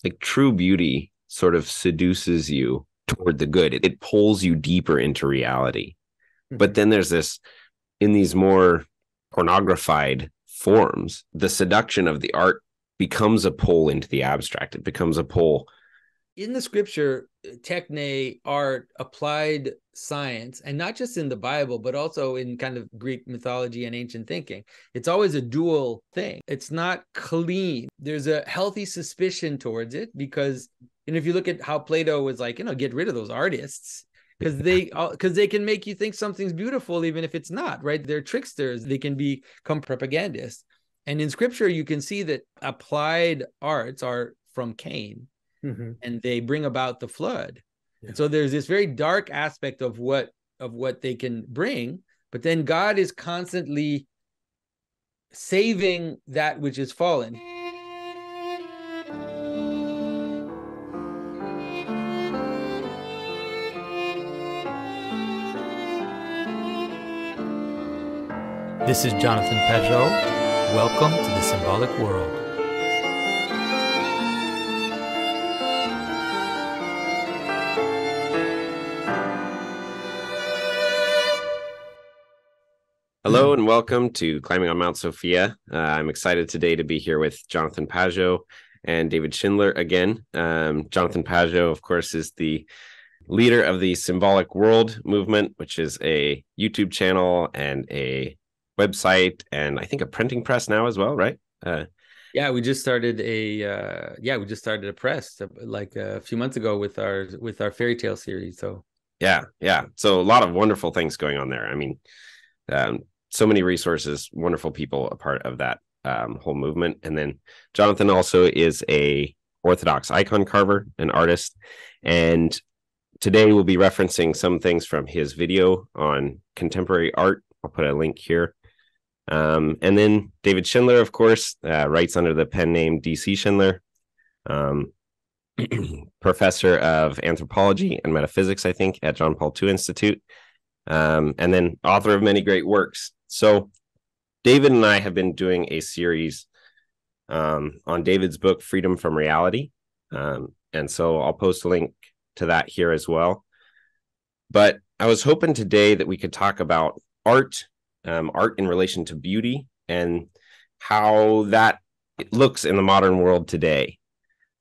like true beauty sort of seduces you toward the good. It pulls you deeper into reality. But then there's this, in these more pornographied forms, the seduction of the art becomes a pull into the abstract. It becomes a pull. In the scripture, techne, art, applied science, and not just in the Bible, but also in kind of Greek mythology and ancient thinking, it's always a dual thing. It's not clean. There's a healthy suspicion towards it because, if you look at how Plato was like, get rid of those artists because they can make you think something's beautiful even if it's not, right? They're tricksters. They can become propagandists. And in scripture, you can see that applied arts are from Cain. And they bring about the flood. Yeah. And so there's this very dark aspect of what they can bring, but then God is constantly saving that which is fallen. This is Jonathan Pajot. Welcome to the Symbolic World. Hello and welcome to Climbing on Mount Sophia. I'm excited today to be here with Jonathan Pajot and David Schindler again. Jonathan Pajot, of course, is the leader of the Symbolic World movement, which is a YouTube channel and a website, and I think a printing press now as well, right? Yeah, we just started a press like a few months ago with our fairy tale series. So yeah. So a lot of wonderful things going on there. I mean, so many resources, wonderful people a part of that whole movement. And then Jonathan also is a Orthodox icon carver, an artist. And today we'll be referencing some things from his video on contemporary art. I'll put a link here. And then David Schindler, of course, writes under the pen name DC Schindler, professor of anthropology and metaphysics, I think, at John Paul II Institute, and then author of many great works. So David and I have been doing a series on David's book, Freedom from Reality. And so I'll post a link to that here as well. But I was hoping today that we could talk about art in relation to beauty and how that looks in the modern world today,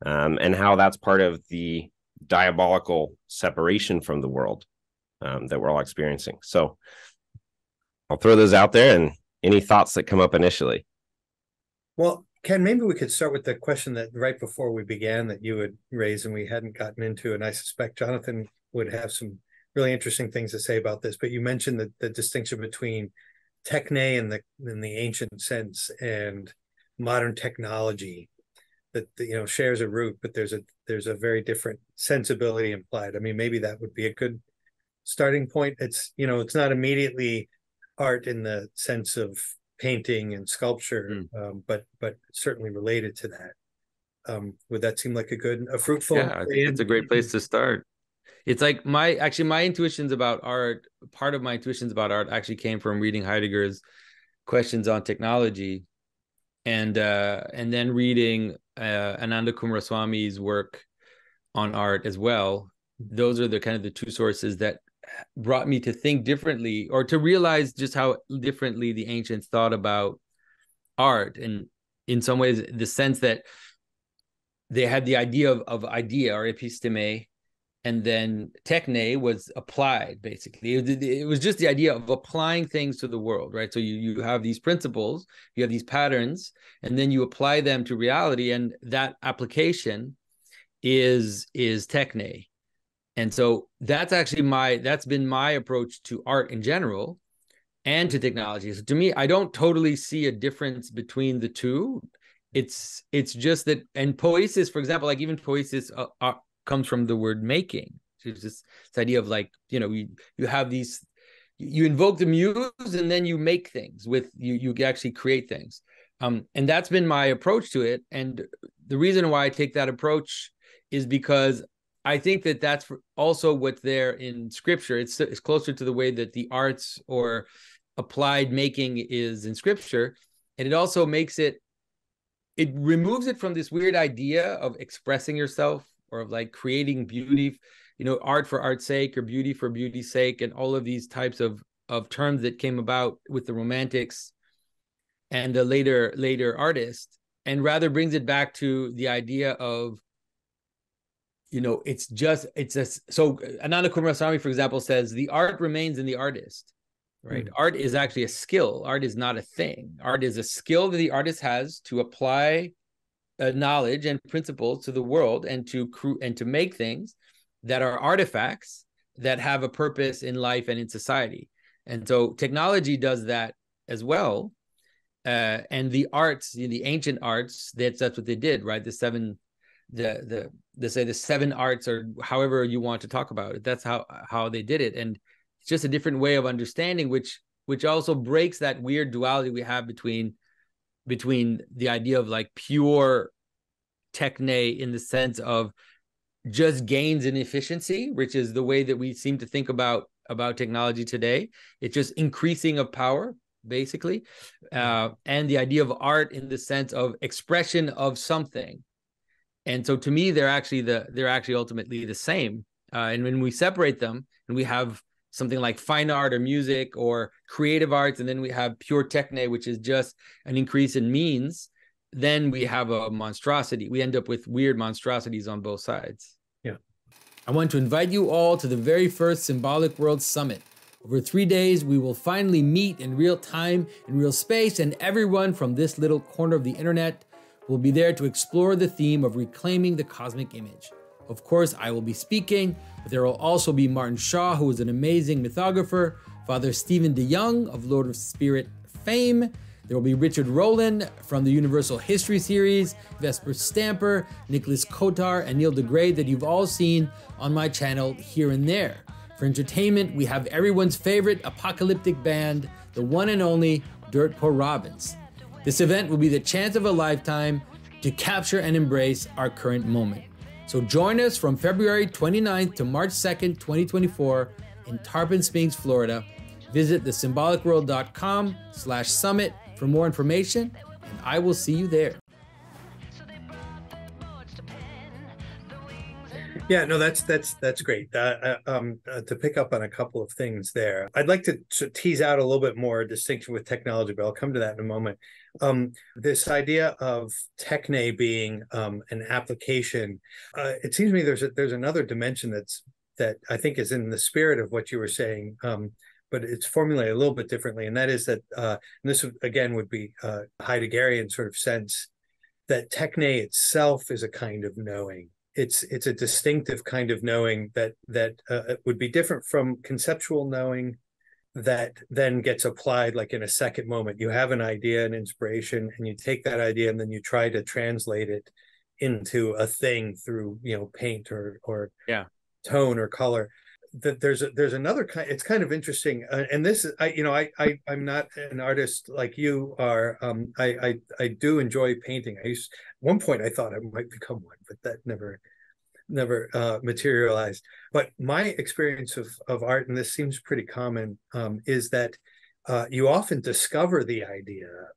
and how that's part of the diabolical separation from the world that we're all experiencing. So I'll throw those out there, and any thoughts that come up initially. Well, Ken, maybe we could start with the question that right before we began that you had raised and we hadn't gotten into, and I suspect Jonathan would have some really interesting things to say about this, but you mentioned the distinction between Techne in the ancient sense and modern technology that shares a root, but there's a very different sensibility implied. I mean, maybe that would be a good starting point. It's not immediately art in the sense of painting and sculpture, but certainly related to that. Would that seem like a fruitful? Yeah, I think it's a great place to start. It's like my intuitions about art. Part of my intuitions about art actually came from reading Heidegger's Questions on Technology, and then reading Ananda Coomaraswamy's work on art as well. Those are the two sources that brought me to think differently, or to realize just how differently the ancients thought about art. And in some ways, the sense that they had the idea of idea, or episteme, and then techne was applied, basically. It was just the idea of applying things to the world, right? So you have these principles, you have these patterns, and then you apply them to reality, and that application is techne. And so that's been my approach to art in general and to technology. So to me, I don't totally see a difference between the two. It's just that, and poiesis, for example, like even poiesis comes from the word making. It's just this idea of like, you have these, you invoke the muse and then you make things with you actually create things. And that's been my approach to it. And the reason why I take that approach is because I think that that's also what's there in scripture. It's closer to the way that the arts or applied making is in scripture. And it also makes it it removes it from this weird idea of expressing yourself or of like creating beauty, art for art's sake or beauty for beauty's sake, and all of these types of terms that came about with the Romantics and the later artists, and rather brings it back to the idea of, so Ananda Kumarasamy, for example, says the art remains in the artist, right? Art is actually a skill. Art is not a thing. Art is a skill that the artist has to apply knowledge and principles to the world, and to make things that are artifacts that have a purpose in life and in society. And so technology does that as well. And the arts, the ancient arts, that's what they did, right? The seven arts, or however you want to talk about it. That's how they did it. And it's just a different way of understanding, which also breaks that weird duality we have between the idea of like pure techne in the sense of just gains in efficiency, which is the way that we seem to think about technology today. It's just increasing of power, basically, and the idea of art in the sense of expression of something. And so to me, they're actually ultimately the same. And when we separate them, and we have something like fine art or music or creative arts, and then we have pure techne, which is just an increase in means, then we have a monstrosity. We end up with weird monstrosities on both sides. Yeah. I want to invite you all to the very first Symbolic World Summit. Over 3 days, we will finally meet in real time, in real space, and everyone from this little corner of the internet will be there to explore the theme of reclaiming the cosmic image. Of course, I will be speaking, but there will also be Martin Shaw, who is an amazing mythographer, Father Stephen DeYoung of Lord of Spirit fame. There will be Richard Rowland from the Universal History series, Vesper Stamper, Nicholas Kotar, and Neil deGraye that you've all seen on my channel here and there. For entertainment, we have everyone's favorite apocalyptic band, the one and only Dirt Poor Robins. This event will be the chance of a lifetime to capture and embrace our current moment. So join us from February 29th to March 2nd, 2024 in Tarpon Springs, Florida. Visit thesymbolicworld.com/summit for more information, and I will see you there. Yeah, no, that's great. To pick up on a couple of things there, I'd like to tease out a little bit more distinction with technology, but I'll come to that in a moment. This idea of techne being an application, it seems to me there's another dimension that I think is in the spirit of what you were saying, but it's formulated a little bit differently, and that is that, and this again would be Heideggerian sort of sense, that techne itself is a kind of knowing. It's a distinctive kind of knowing that would be different from conceptual knowing that then gets applied like in a second moment. You have an idea, an inspiration, and you take that idea and then you try to translate it into a thing through, paint or tone or color. That there's another kind. It's kind of interesting, and this is I'm not an artist like you are. I do enjoy painting. At one point I thought I might become one, but that never materialized. But my experience of art, and this seems pretty common, is that you often discover the idea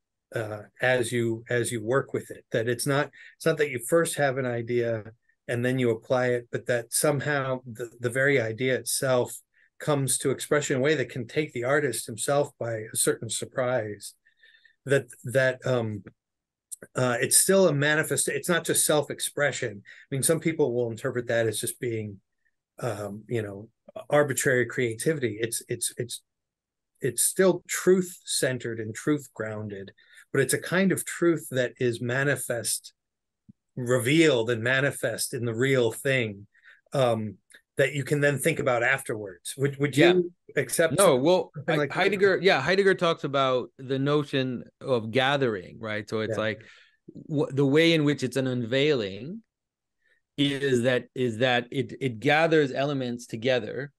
as you work with it. That it's not that you first have an idea and then you apply it, but that somehow the very idea itself comes to expression in a way that can take the artist himself by a certain surprise. It's still a manifest. It's not just self-expression. I mean, some people will interpret that as just being, arbitrary creativity. It's still truth-centered and truth-grounded, but it's a kind of truth that is revealed and manifest in the real thing, that you can then think about afterwards. Would you accept? No, well, like Heidegger talks about the notion of gathering, right? So it's like the way in which it's an unveiling is that it gathers elements together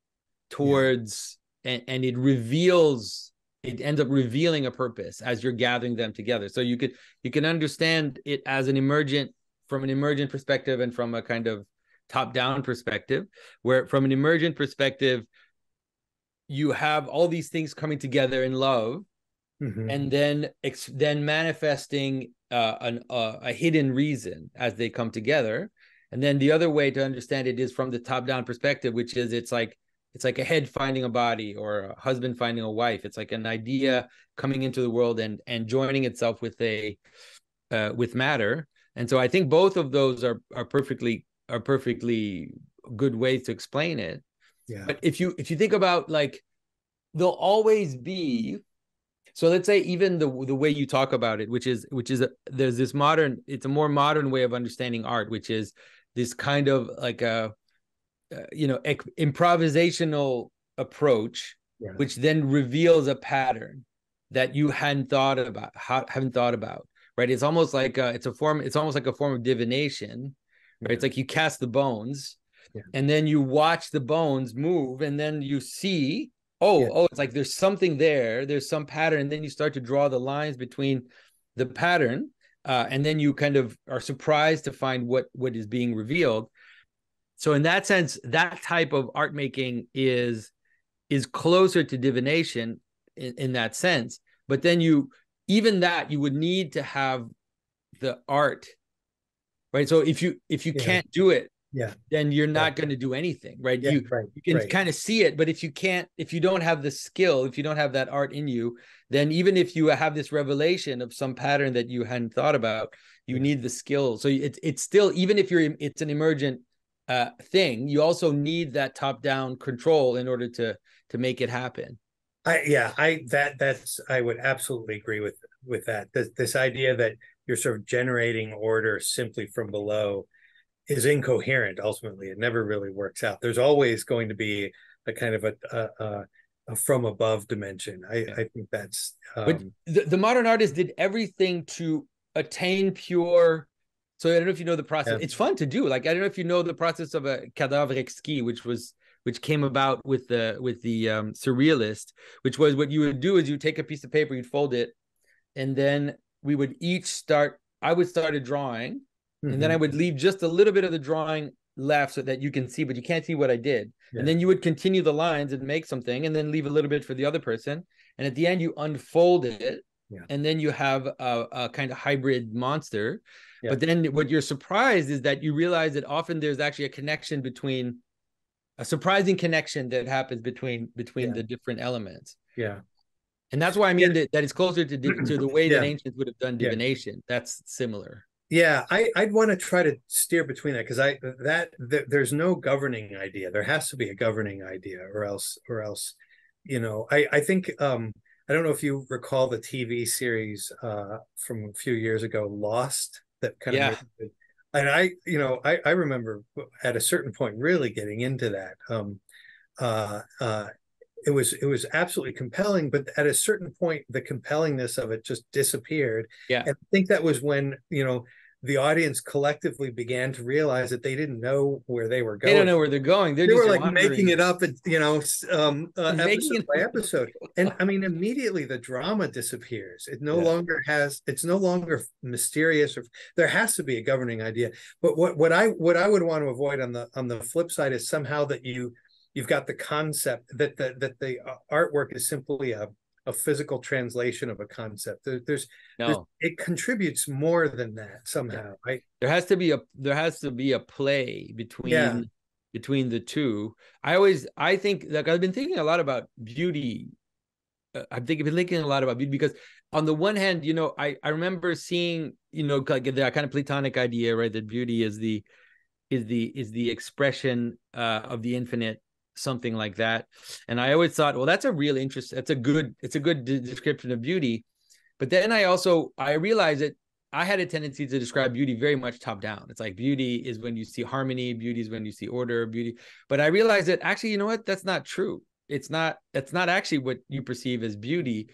towards and it reveals. It ends up revealing a purpose as you're gathering them together. So you can understand it as from an emergent perspective and from a kind of top-down perspective, where from an emergent perspective, you have all these things coming together in love, and then manifesting a hidden reason as they come together. And then the other way to understand it is from the top-down perspective, which is it's like a head finding a body, or a husband finding a wife. It's like an idea coming into the world and joining itself with with matter. And so I think both of those are perfectly good ways to explain it. Yeah. But if you think about, like, there'll always be, so let's say even the way you talk about it, which is there's this modern, it's a more modern way of understanding art, which is this kind of like a improvisational approach, which then reveals a pattern that you haven't thought about, right? It's almost like it's almost like a form of divination, right? It's like you cast the bones, and then you watch the bones move, and then you see, it's like there's something there's some pattern, and then you start to draw the lines between the pattern, and then you kind of are surprised to find what is being revealed. So in that sense, that type of art making is closer to divination in that sense. But then you would need to have the art, right? So if you can't do it, then you're not going to do anything, right? You can kind of see it, but if you don't have the skill, if you don't have that art in you, then even if you have this revelation of some pattern that you hadn't thought about, you need the skill. So it's still, even if it's an emergent thing, you also need that top-down control in order to make it happen. I would absolutely agree with that. This idea that you're sort of generating order simply from below is incoherent. Ultimately, it never really works out. There's always going to be a kind of a from above dimension. I think that's. But the modern artist did everything to attain pure. So I don't know if you know the process. Yeah. It's fun to do. Like, I don't know if you know the process of a cadavre exquis, which came about with the surrealist, which was, what you would do is you take a piece of paper, you'd fold it, and then we would I would start a drawing, and then I would leave just a little bit of the drawing left so that you can see, but you can't see what I did. Yeah. And then you would continue the lines and make something, and then leave a little bit for the other person. And at the end, you unfold it, and then you have a kind of hybrid monster. Yeah. But then what you're surprised is that you realize that often there's actually a surprising connection that happens between the different elements. Yeah. And that's why I mean that it's closer to the way that ancients would have done divination. Yeah. That's similar. Yeah, I'd want to try to steer between that, because there's no governing idea. There has to be a governing idea, or else, I think I don't know if you recall the TV series from a few years ago, Lost, that kind of made it. And I remember at a certain point really getting into that. It was absolutely compelling, but at a certain point, the compellingness of it just disappeared. Yeah. And I think that was when, the audience collectively began to realize that they didn't know where they were going. They don't know where they're going. They were like making it up, episode by episode. And I mean, immediately the drama disappears. It's no longer mysterious, or there has to be a governing idea. But what I would want to avoid on the flip side is somehow that you've got the concept that the artwork is simply a physical translation of a concept. It contributes more than that somehow, right? There has to be a play between the two. I think, like, I've been thinking a lot about beauty. I've been thinking a lot about beauty because on the one hand, I remember seeing, like that kind of Platonic idea, right? That beauty is the expression of the infinite, something like that. And I always thought, well, that's a good description of beauty. But then I realized that I had a tendency to describe beauty very much top down. It's like beauty is when you see harmony, beauty is when you see order, beauty. But I realized that actually, you know what? That's not true. That's not actually what you perceive as beauty.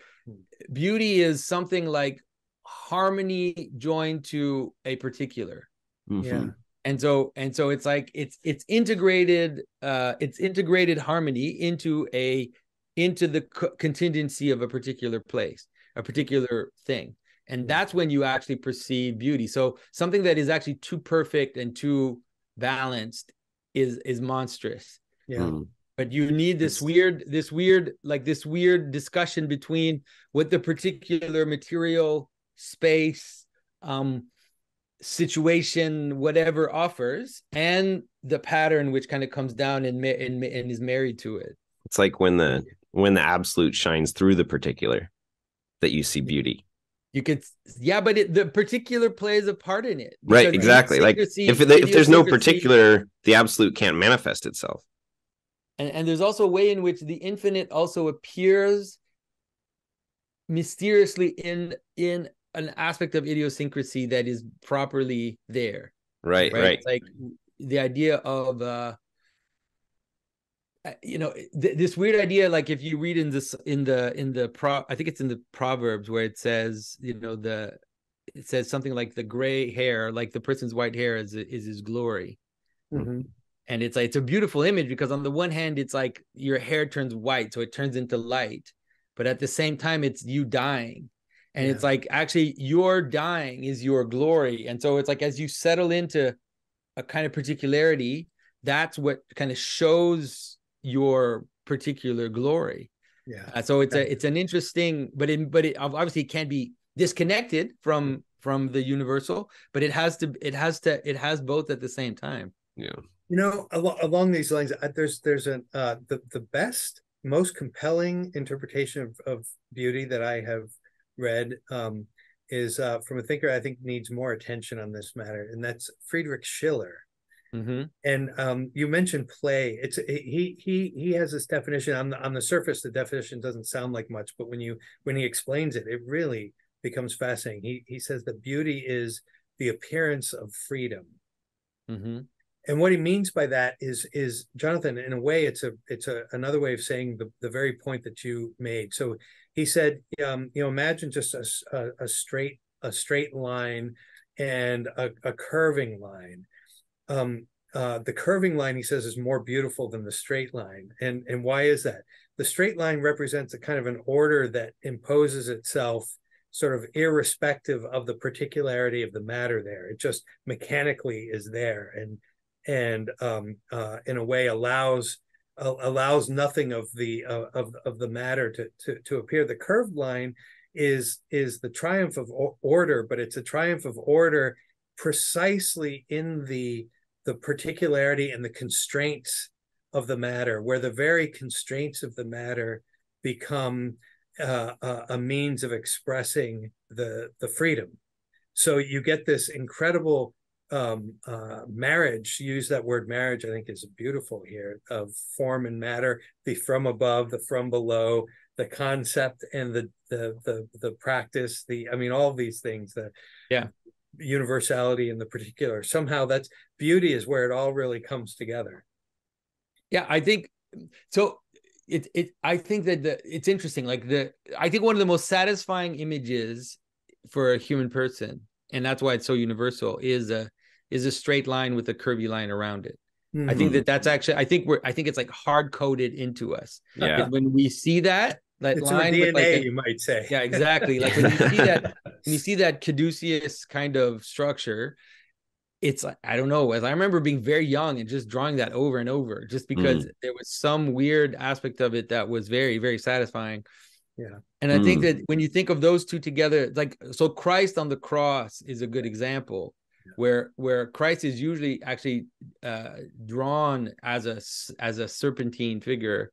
Beauty is something like harmony joined to a particular. Yeah. And so it's like it's integrated harmony into the contingency of a particular place, a particular thing. And that's when you actually perceive beauty. So something that is actually too perfect and too balanced is monstrous. Yeah. But you need this weird discussion between what the particular material, space, situation, whatever offers, and the pattern which kind of comes down and is married to it. It's like when the absolute shines through the particular, that you see beauty. You could, yeah, but the particular plays a part in it. Right, exactly. Like if there's no particular, the absolute can't manifest itself. And there's also a way in which the infinite also appears mysteriously in an aspect of idiosyncrasy that is properly there. Right. It's like the idea of this weird idea, like if you read I think it's in the Proverbs where it says, it says something like the gray hair, like the person's white hair is his glory. Mm-hmm. And it's like, it's a beautiful image because on the one hand, it's like your hair turns white, so it turns into light. But at the same time, it's you dying. And it's like, actually, your dying is your glory. And so it's like, as you settle into a kind of particularity, that's what kind of shows your particular glory. Yeah. So it's an interesting, but it obviously can't be disconnected from the universal, but it has both at the same time. Yeah. Along these lines, there's the best, most compelling interpretation of beauty that I have read is from a thinker I think needs more attention on this matter, and that's Friedrich Schiller. Mm-hmm. And you mentioned play. He has this definition on the surface. The definition doesn't sound like much, but when he explains it, it really becomes fascinating. He says that beauty is the appearance of freedom. Mm-hmm. And what he means by that is Jonathan, in a way, it's another way of saying the very point that you made. So he said, imagine just a straight line and a curving line. The curving line, he says, is more beautiful than the straight line. And why is that? The straight line represents a kind of an order that imposes itself sort of irrespective of the particularity of the matter there. It just mechanically is there and in a way allows nothing of the matter to appear. The curved line is the triumph of order, but it's a triumph of order precisely in the particularity and the constraints of the matter, where the very constraints of the matter become a means of expressing the freedom. So you get this incredible marriage. Use that word marriage, I think, is beautiful here, of form and matter, the from above, the from below, the concept and the practice, all of these things, the universality and the particular. Somehow that's beauty is where it all really comes together. Yeah, I think so. I think that it's interesting. I think one of the most satisfying images for a human person, and that's why it's so universal, is a straight line with a curvy line around it. Mm-hmm. I think that's actually, I think it's like hard coded into us. Yeah. When we see that it's line DNA, with you might say. Yeah, exactly. Like when you see that caduceus kind of structure, it's like, I don't know, as I remember being very young and just drawing that over and over, just because there was some weird aspect of it that was very, very satisfying. Yeah. And I think that when you think of those two together, so Christ on the cross is a good example, where Christ is usually actually drawn as a serpentine figure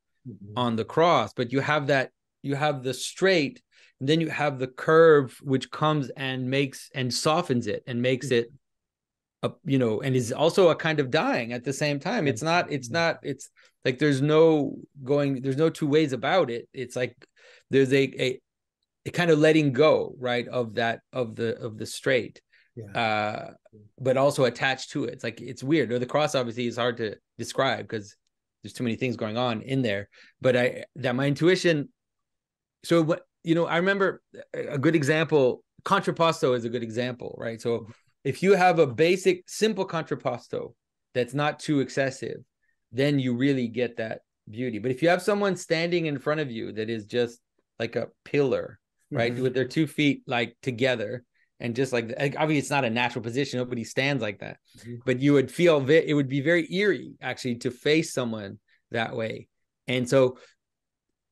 on the cross, but you have the straight, and then you have the curve, which comes and makes and softens it and makes it and is also a kind of dying at the same time. It's like there's no two ways about it. It's like there's a kind of letting go, right, of the straight, but also attached to it. It's like, it's weird. Or the cross obviously is hard to describe because there's too many things going on in there. But my intuition. So what I remember a good example. Contrapposto is a good example, right? So if you have a basic, simple contrapposto that's not too excessive, then you really get that beauty. But if you have someone standing in front of you that is just like a pillar, right, with their 2 feet like together, and just like obviously it's not a natural position, nobody stands like that, but you would feel it would be very eerie actually to face someone that way. And so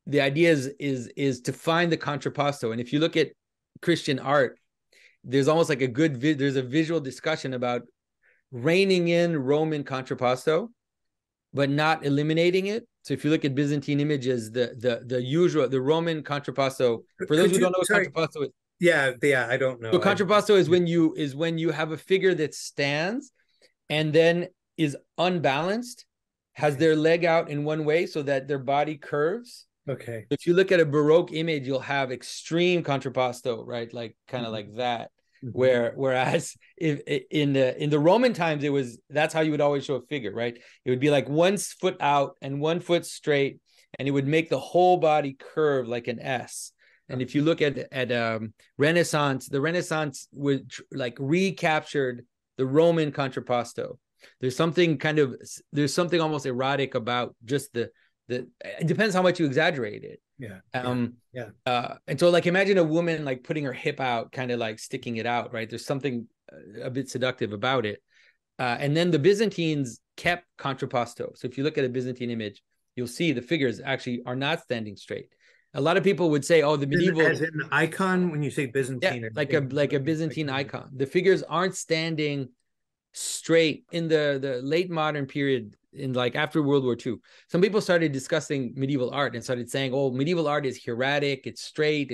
the idea is to find the contrapposto. And if you look at Christian art, there's almost like there's a visual discussion about reining in Roman contrapposto, but not eliminating it. So if you look at Byzantine images, the Roman contrapposto, for those who don't know what contrapposto is. Yeah, I don't know. So contrapposto is when you have a figure that stands and then is unbalanced, has their leg out in one way so that their body curves. Okay. If you look at a Baroque image, you'll have extreme contrapposto, right? Like kind of like that. Whereas if in the Roman times, that's how you would always show a figure, right? It would be like 1 foot out and 1 foot straight, and it would make the whole body curve like an S. And if you look at Renaissance, the Renaissance would like recaptured the Roman contrapposto. There's something almost erotic about just it depends how much you exaggerate it. And so like imagine a woman like putting her hip out, kind of like sticking it out, right? There's something a bit seductive about it. And then the Byzantines kept contrapposto. So if you look at a Byzantine image, you'll see the figures actually are not standing straight. A lot of people would say, oh, the medieval, as in icon, when you say Byzantine, like a Byzantine icon, the figures aren't standing straight. In the late modern period, in like after World War II, some people started discussing medieval art and started saying, oh, medieval art is hieratic, it's straight,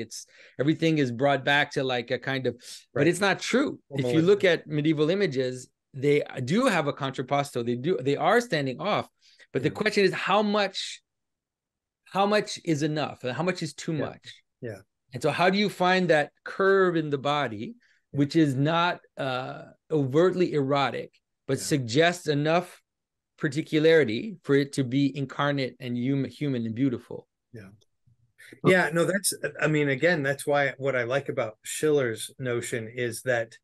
everything is brought back to like a kind of, but it's not true. If you look at medieval images, they do have a contrapposto, they are standing off, but the question is how much is enough and how much is too much. And so how do you find that curve in the body which is not overtly erotic, but suggests enough particularity for it to be incarnate and human and beautiful? No, that's why what I like about Schiller's notion is that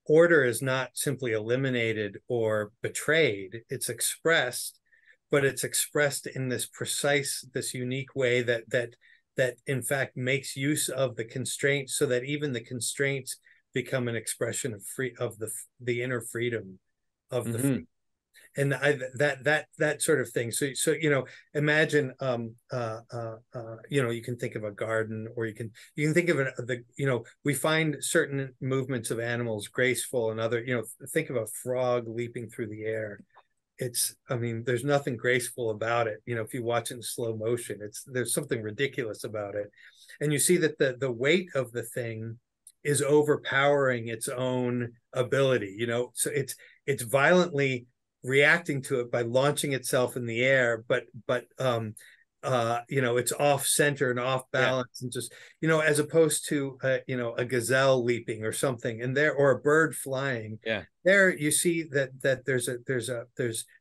order is not simply eliminated or betrayed, it's expressed, but it's expressed in this unique way that in fact makes use of the constraints, so that even the constraints become an expression of the inner freedom of the freedom. And that sort of thing. So imagine you can think of a garden, or you can think of we find certain movements of animals graceful, and other, think of a frog leaping through the air. There's nothing graceful about it. If you watch it in slow motion, there's something ridiculous about it. And you see that the weight of the thing is overpowering its own ability, so it's violently reacting to it by launching itself in the air, but it's off center and off balance, and just as opposed to a gazelle leaping or something, or a bird flying. There you see that there's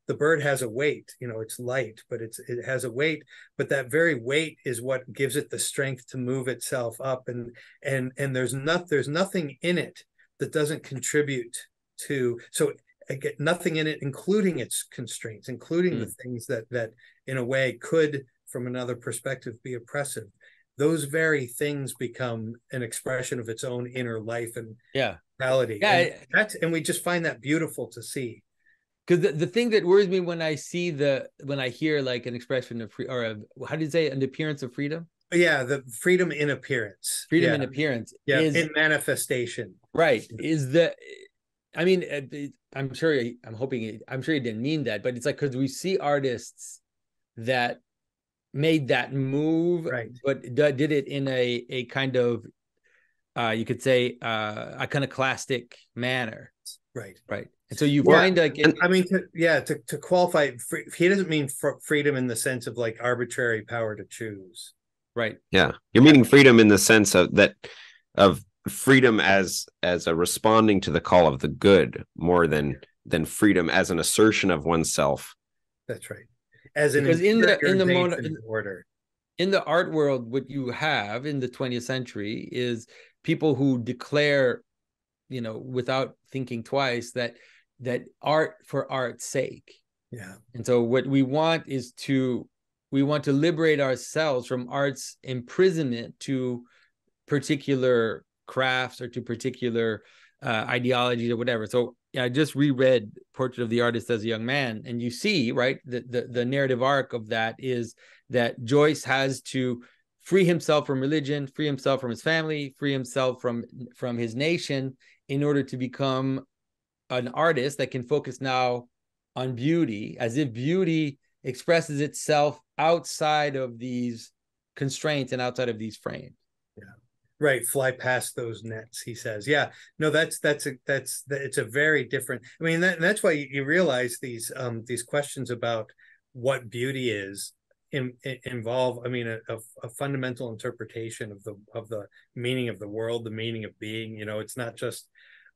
the bird has a weight. It's light, but it has a weight, but that very weight is what gives it the strength to move itself up, and there's nothing in it that doesn't contribute to. So I get nothing in it, including its constraints, including the things that in a way could, from another perspective, be oppressive. Those very things become an expression of its own inner life and reality. And we just find that beautiful to see. Because the thing that worries me when I hear like an expression of how do you say, an appearance of freedom? The freedom in appearance. Freedom in appearance. Is in manifestation. Right. I'm sure he didn't mean that, but it's like, because we see artists that made that move, but did it in a kind of, you could say, iconoclastic manner. Right. And so you find like, to qualify, he doesn't mean freedom in the sense of like arbitrary power to choose. Right. Yeah. You're meaning freedom in the sense of freedom as a responding to the call of the good, more than freedom as an assertion of oneself. That's right. As an order. In the art world, what you have in the 20th century is people who declare, without thinking twice, that art for art's sake. And so what we want is to liberate ourselves from art's imprisonment to particular crafts or to particular ideologies or whatever. So I just reread Portrait of the Artist as a Young Man, and you see, right, the narrative arc of that is that Joyce has to free himself from religion, free himself from his family, free himself from his nation in order to become an artist that can focus now on beauty, as if beauty expresses itself outside of these constraints and outside of these frames. Yeah. Right, fly past those nets, he says. Yeah, no, it's a very different. I mean, that's why you realize these questions about what beauty is involve. I mean, a fundamental interpretation of the meaning of the world, the meaning of being. You know, it's not just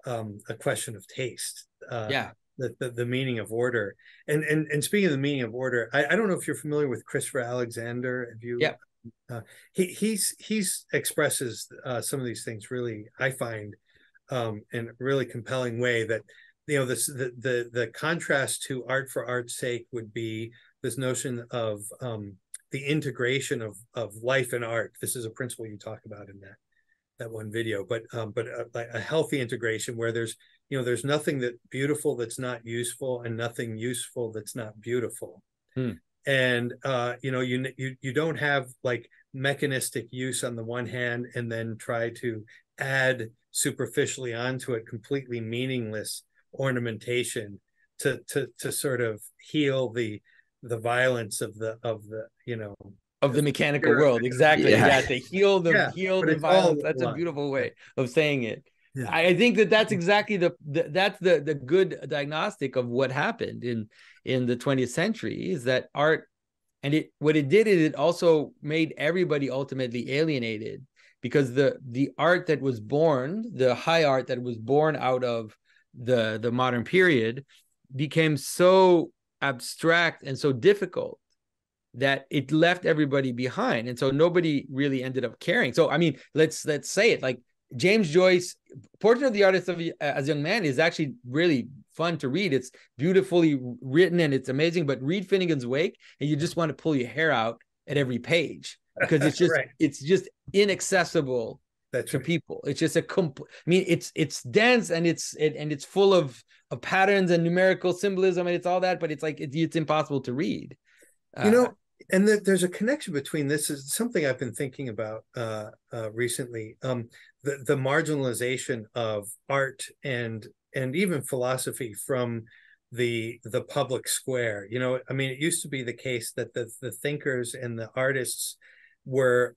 a question of taste. Yeah. The meaning of order. And speaking of the meaning of order, I don't know if you're familiar with Christopher Alexander. Have you? Yeah. He's expresses some of these things really, I find, in a really compelling way. That, you know, the contrast to art for art's sake would be this notion of the integration of life and art. This is a principle you talk about in that one video, but a healthy integration where there's nothing that beautiful that's not useful, and nothing useful that's not beautiful. And you don't have like mechanistic use on the one hand, and then try to add superficially onto it completely meaningless ornamentation to sort of heal the violence of the mechanical world. Exactly. Yeah. To heal the violence. That's a beautiful way of saying it. Yeah. I think that's exactly the good diagnostic of what happened in the 20th century, is that art, and what it did is it also made everybody ultimately alienated, because the art that was born, the high art that was born out of the modern period, became so abstract and so difficult that it left everybody behind, and so nobody really ended up caring. So I mean, let's say it, like James Joyce, Portrait of the Artist as a Young Man is actually really fun to read. It's beautifully written and it's amazing, but read Finnegan's Wake and you just want to pull your hair out at every page, because it's just right. It's just inaccessible to people. It's just I mean, it's dense and it's full of patterns and numerical symbolism, and it's all that, but it's like it's impossible to read. And there's a connection between this. Is something I've been thinking about recently. The marginalization of art and even philosophy from the public square. You know, I mean, it used to be the case that the thinkers and the artists were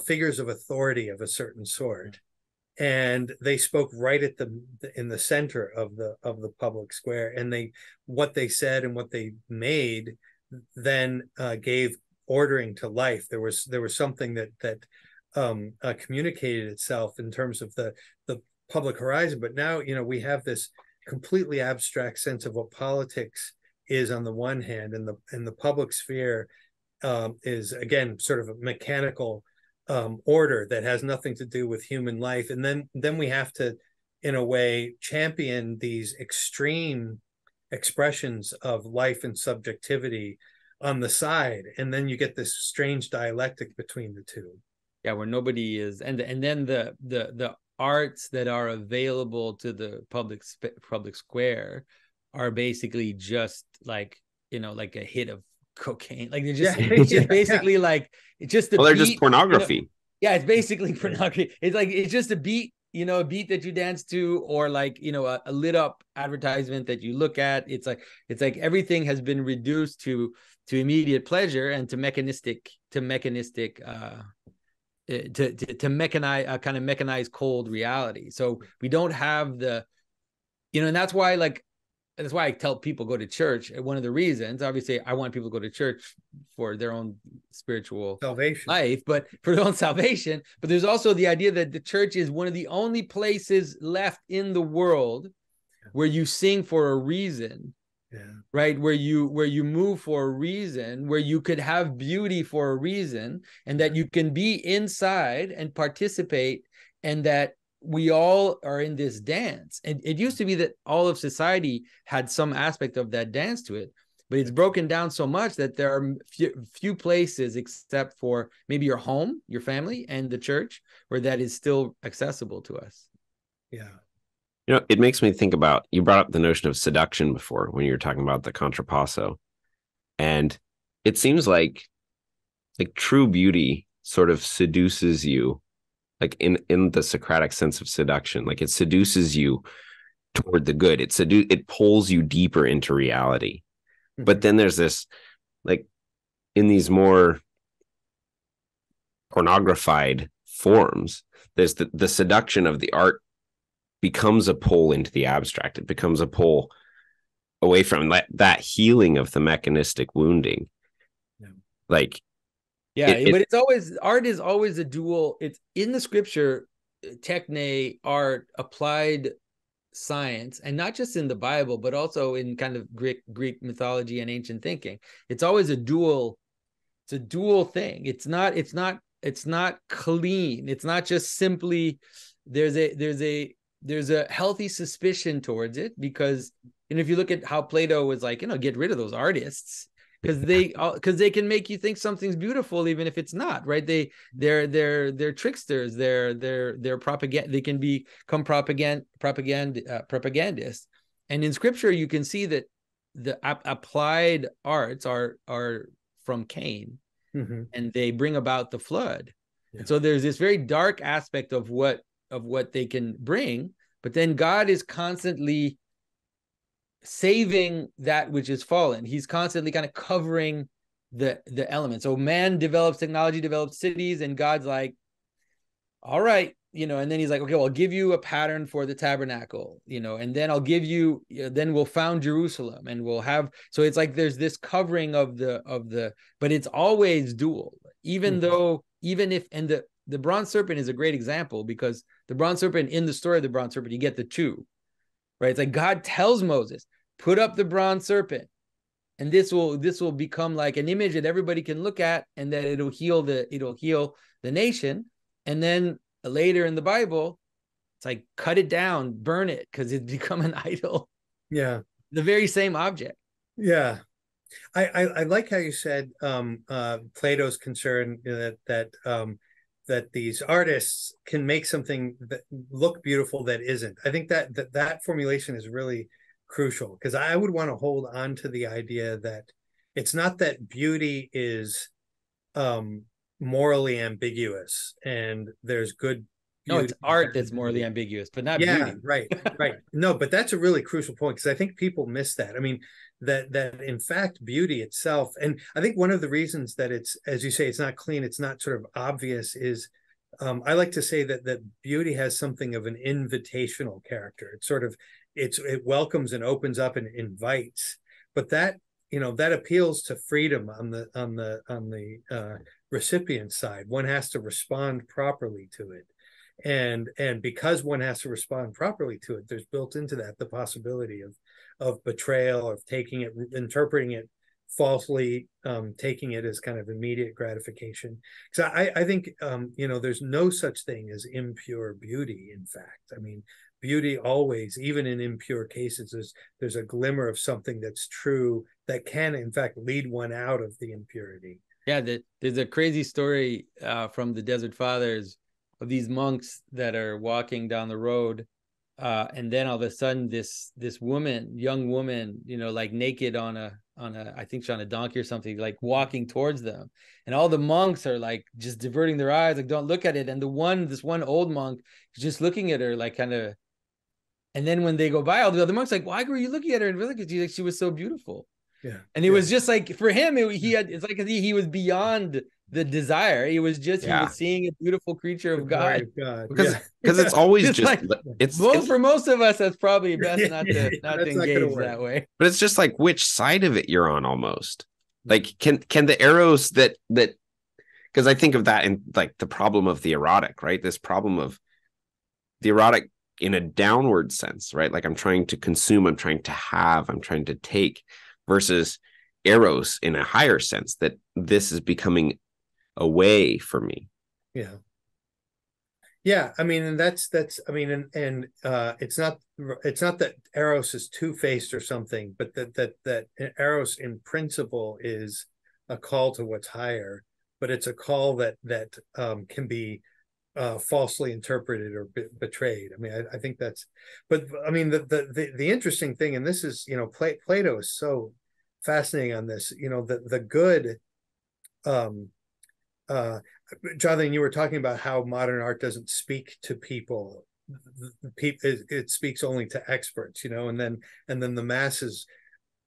figures of authority of a certain sort, and they spoke right at in the center of the public square, and what they said and what they made then gave ordering to life. There was something that communicated itself in terms of the public horizon. But now, you know, we have this completely abstract sense of what politics is on the one hand, and the public sphere is again sort of a mechanical order that has nothing to do with human life. And then we have to, in a way, champion these extreme expressions of life and subjectivity on the side, and then you get this strange dialectic between the two. Yeah, where nobody is, and then the arts that are available to the public square are basically just like, you know, like a hit of cocaine. Like it's just basically like it's just they're just pornography. You know? Yeah, it's basically pornography. It's like it's just a beat. You know, a beat that you dance to, or like, you know, a lit up advertisement that you look at. It's like everything has been reduced to immediate pleasure and to mechanize a kind of mechanized cold reality. So we don't have the, you know, and that's why I tell people go to church. One of the reasons, obviously, I want people to go to church for their own spiritual salvation life, but for their own salvation. But there's also the idea that the church is one of the only places left in the world where you sing for a reason, right? Where you move for a reason, where you could have beauty for a reason, and that you can be inside and participate, and that we all are in this dance. And it used to be that all of society had some aspect of that dance to it, but it's broken down so much that there are few places, except for maybe your home, your family, and the church, where that is still accessible to us. Yeah. It makes me think about, you brought up the notion of seduction before when you were talking about the contrapasso. And it seems like true beauty sort of seduces you, like in the Socratic sense of seduction. Like it seduces you toward the good. It pulls you deeper into reality. But then there's this, like, in these more pornographied forms, there's the seduction of the art becomes a pull into the abstract. It becomes a pull away from that healing of the mechanistic wounding. Yeah. Like, but it's always, art is always a dual. It's in the scripture, techne, art, applied science, and not just in the Bible, but also in kind of Greek mythology and ancient thinking. It's always a dual. It's a dual thing. It's not clean. It's not just simply there's a healthy suspicion towards it, because if you look at how Plato was like, get rid of those artists, because they can make you think something's beautiful even if it's not, right? They're tricksters. They're propaganda. They can become propagandists. And in scripture, you can see that the applied arts are from Cain, and they bring about the flood. Yeah. And so there's this very dark aspect of what they can bring, but then God is constantly saving that which is fallen. He's constantly kind of covering the elements. So man develops technology, develops cities, and God's like, all right, and then he's like, okay, well, I'll give you a pattern for the tabernacle, and then I'll give you, then we'll found Jerusalem, and we'll have, so it's like there's this covering of the, but it's always dual, even though, even if, and the bronze serpent is a great example, because the bronze serpent, in the story of the bronze serpent, you get the two, right? It's like God tells Moses, put up the bronze serpent, and this will become like an image that everybody can look at, and that it'll heal the nation. And then later in the Bible, it's like, cut it down, burn it, because it's become an idol. Yeah. The very same object. Yeah. I like how you said Plato's concern that these artists can make something that look beautiful that isn't. I think that formulation is really crucial, because I would want to hold on to the idea that it's not that beauty is morally ambiguous and there's good beauty. No, it's art that's morally ambiguous, but not beauty. right No, but that's a really crucial point, because I think people miss that. I mean, that in fact beauty itself, and I think one of the reasons that it's, as you say, it's not clean, it's not sort of obvious, is I like to say that beauty has something of an invitational character. It's sort of, it welcomes and opens up and invites, but that that appeals to freedom on the recipient side. One has to respond properly to it, and because one has to respond properly to it, there's built into that the possibility of betrayal, of taking it, interpreting it falsely, taking it as kind of immediate gratification. So I think there's no such thing as impure beauty. In fact, I mean, beauty always, even in impure cases, there's a glimmer of something that's true that can in fact lead one out of the impurity. Yeah, there's a crazy story from the Desert Fathers of these monks that are walking down the road, and then all of a sudden this young woman, like naked on a I think she's on a donkey or something, like walking towards them, and all the monks are like just diverting their eyes, like, don't look at it. And this one old monk is just looking at her, like, kind of. And then when they go by, all the other monks like, why were you looking at her? And really, because she was so beautiful. Yeah. And it was just like, for him, it's like he was beyond the desire. He was just, he was seeing a beautiful creature of God. Because it's always just like, for most of us, that's probably best not to engage that way. But it's just like which side of it you're on almost. Like, can the eros that because I think of that in like the problem of the erotic, right? This problem of the erotic in a downward sense, right? Like, I'm trying to consume, I'm trying to have, I'm trying to take, versus eros in a higher sense, that this is becoming a way for me. Yeah. I mean, and that's I mean, and it's not that eros is two-faced or something, but that eros in principle is a call to what's higher, but it's a call that can be falsely interpreted or betrayed. I mean, I think that's, but I mean, the interesting thing, and this is, Plato is so fascinating on this, the good, Jonathan, you were talking about how modern art doesn't speak to people. It speaks only to experts, and then the masses.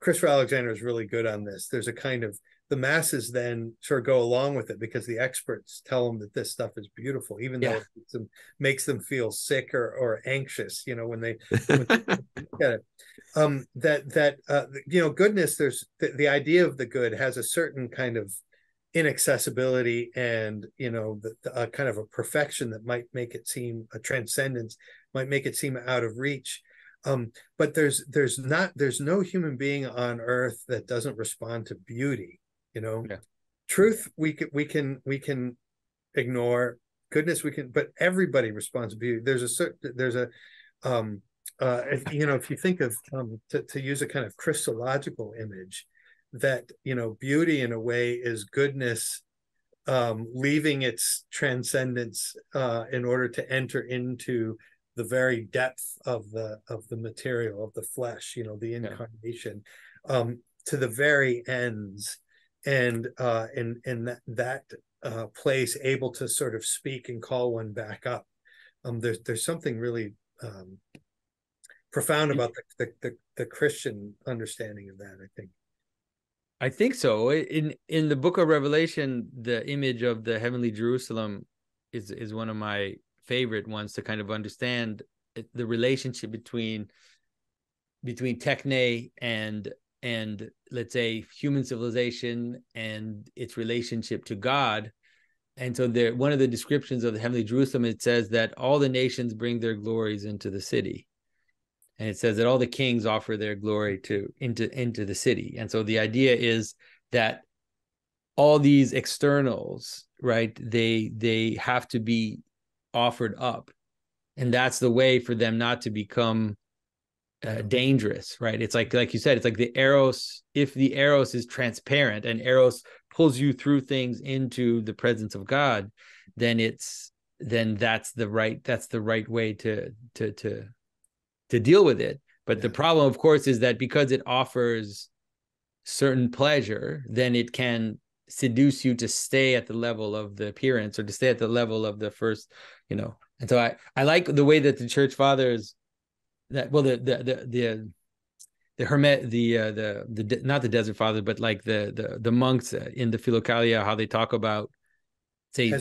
Christopher Alexander is really good on this. There's a kind of, the masses then sort of go along with it because the experts tell them that this stuff is beautiful, even though it makes them feel sick or anxious, when they look at it. Goodness, there's the idea of the good has a certain kind of inaccessibility and, a kind of a perfection that might make it seem, a transcendence might make it seem out of reach. But there's no human being on earth that doesn't respond to beauty. Truth we can ignore, goodness we can, but everybody responds to beauty. If you think of to use a kind of Christological image, that beauty in a way is goodness leaving its transcendence in order to enter into the very depth of the material, of the flesh, the incarnation, to the very ends, and in that place able to sort of speak and call one back up. There's something really profound about the Christian understanding of that, I think so. In the book of Revelation, the image of the heavenly Jerusalem is one of my favorite ones to kind of understand the relationship between Techne and let's say human civilization and its relationship to God. And so one of the descriptions of the heavenly Jerusalem, it says that all the nations bring their glories into the city. And it says that all the kings offer their glory into the city. And so the idea is that all these externals, right, they have to be offered up. And that's the way for them not to become dangerous, right? It's like you said, it's like the eros. If the eros is transparent and eros pulls you through things into the presence of God, then that's the right way to deal with it. But the problem, of course, is that because it offers certain pleasure, then it can seduce you to stay at the level of the appearance or to stay at the level of the first, And so I like the way that the church fathers, that the not the desert fathers, but like the monks in the Philokalia, how they talk about, say,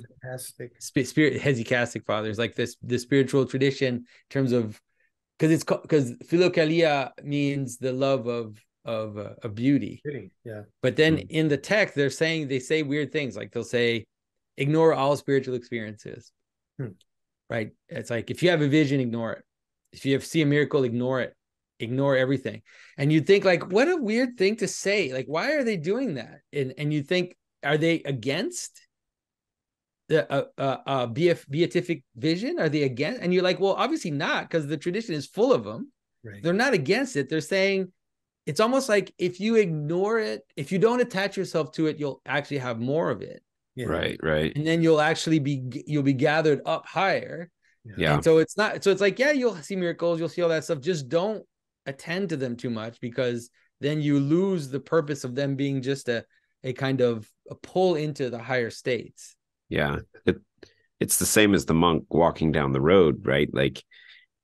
hesychastic fathers, like the spiritual tradition in terms of, because Philokalia means the love of beauty. Yeah. But then in the text, they say weird things, like they'll say, ignore all spiritual experiences. Right? It's like, if you have a vision, ignore it. If you see a miracle, ignore it. Ignore everything. And you'd think, like, what a weird thing to say. Like, why are they doing that? And you think, are they against the beatific vision? Are they against? And you're like, well, obviously not, because the tradition is full of them. Right. They're not against it. They're saying it's almost like if you ignore it, if you don't attach yourself to it, you'll actually have more of it. Yeah. Right. And then you'll be gathered up higher. Yeah. And so it's like, yeah, you'll see miracles, you'll see all that stuff. Just don't attend to them too much, because then you lose the purpose of them being just a kind of a pull into the higher states. Yeah. It's the same as the monk walking down the road, right? Like,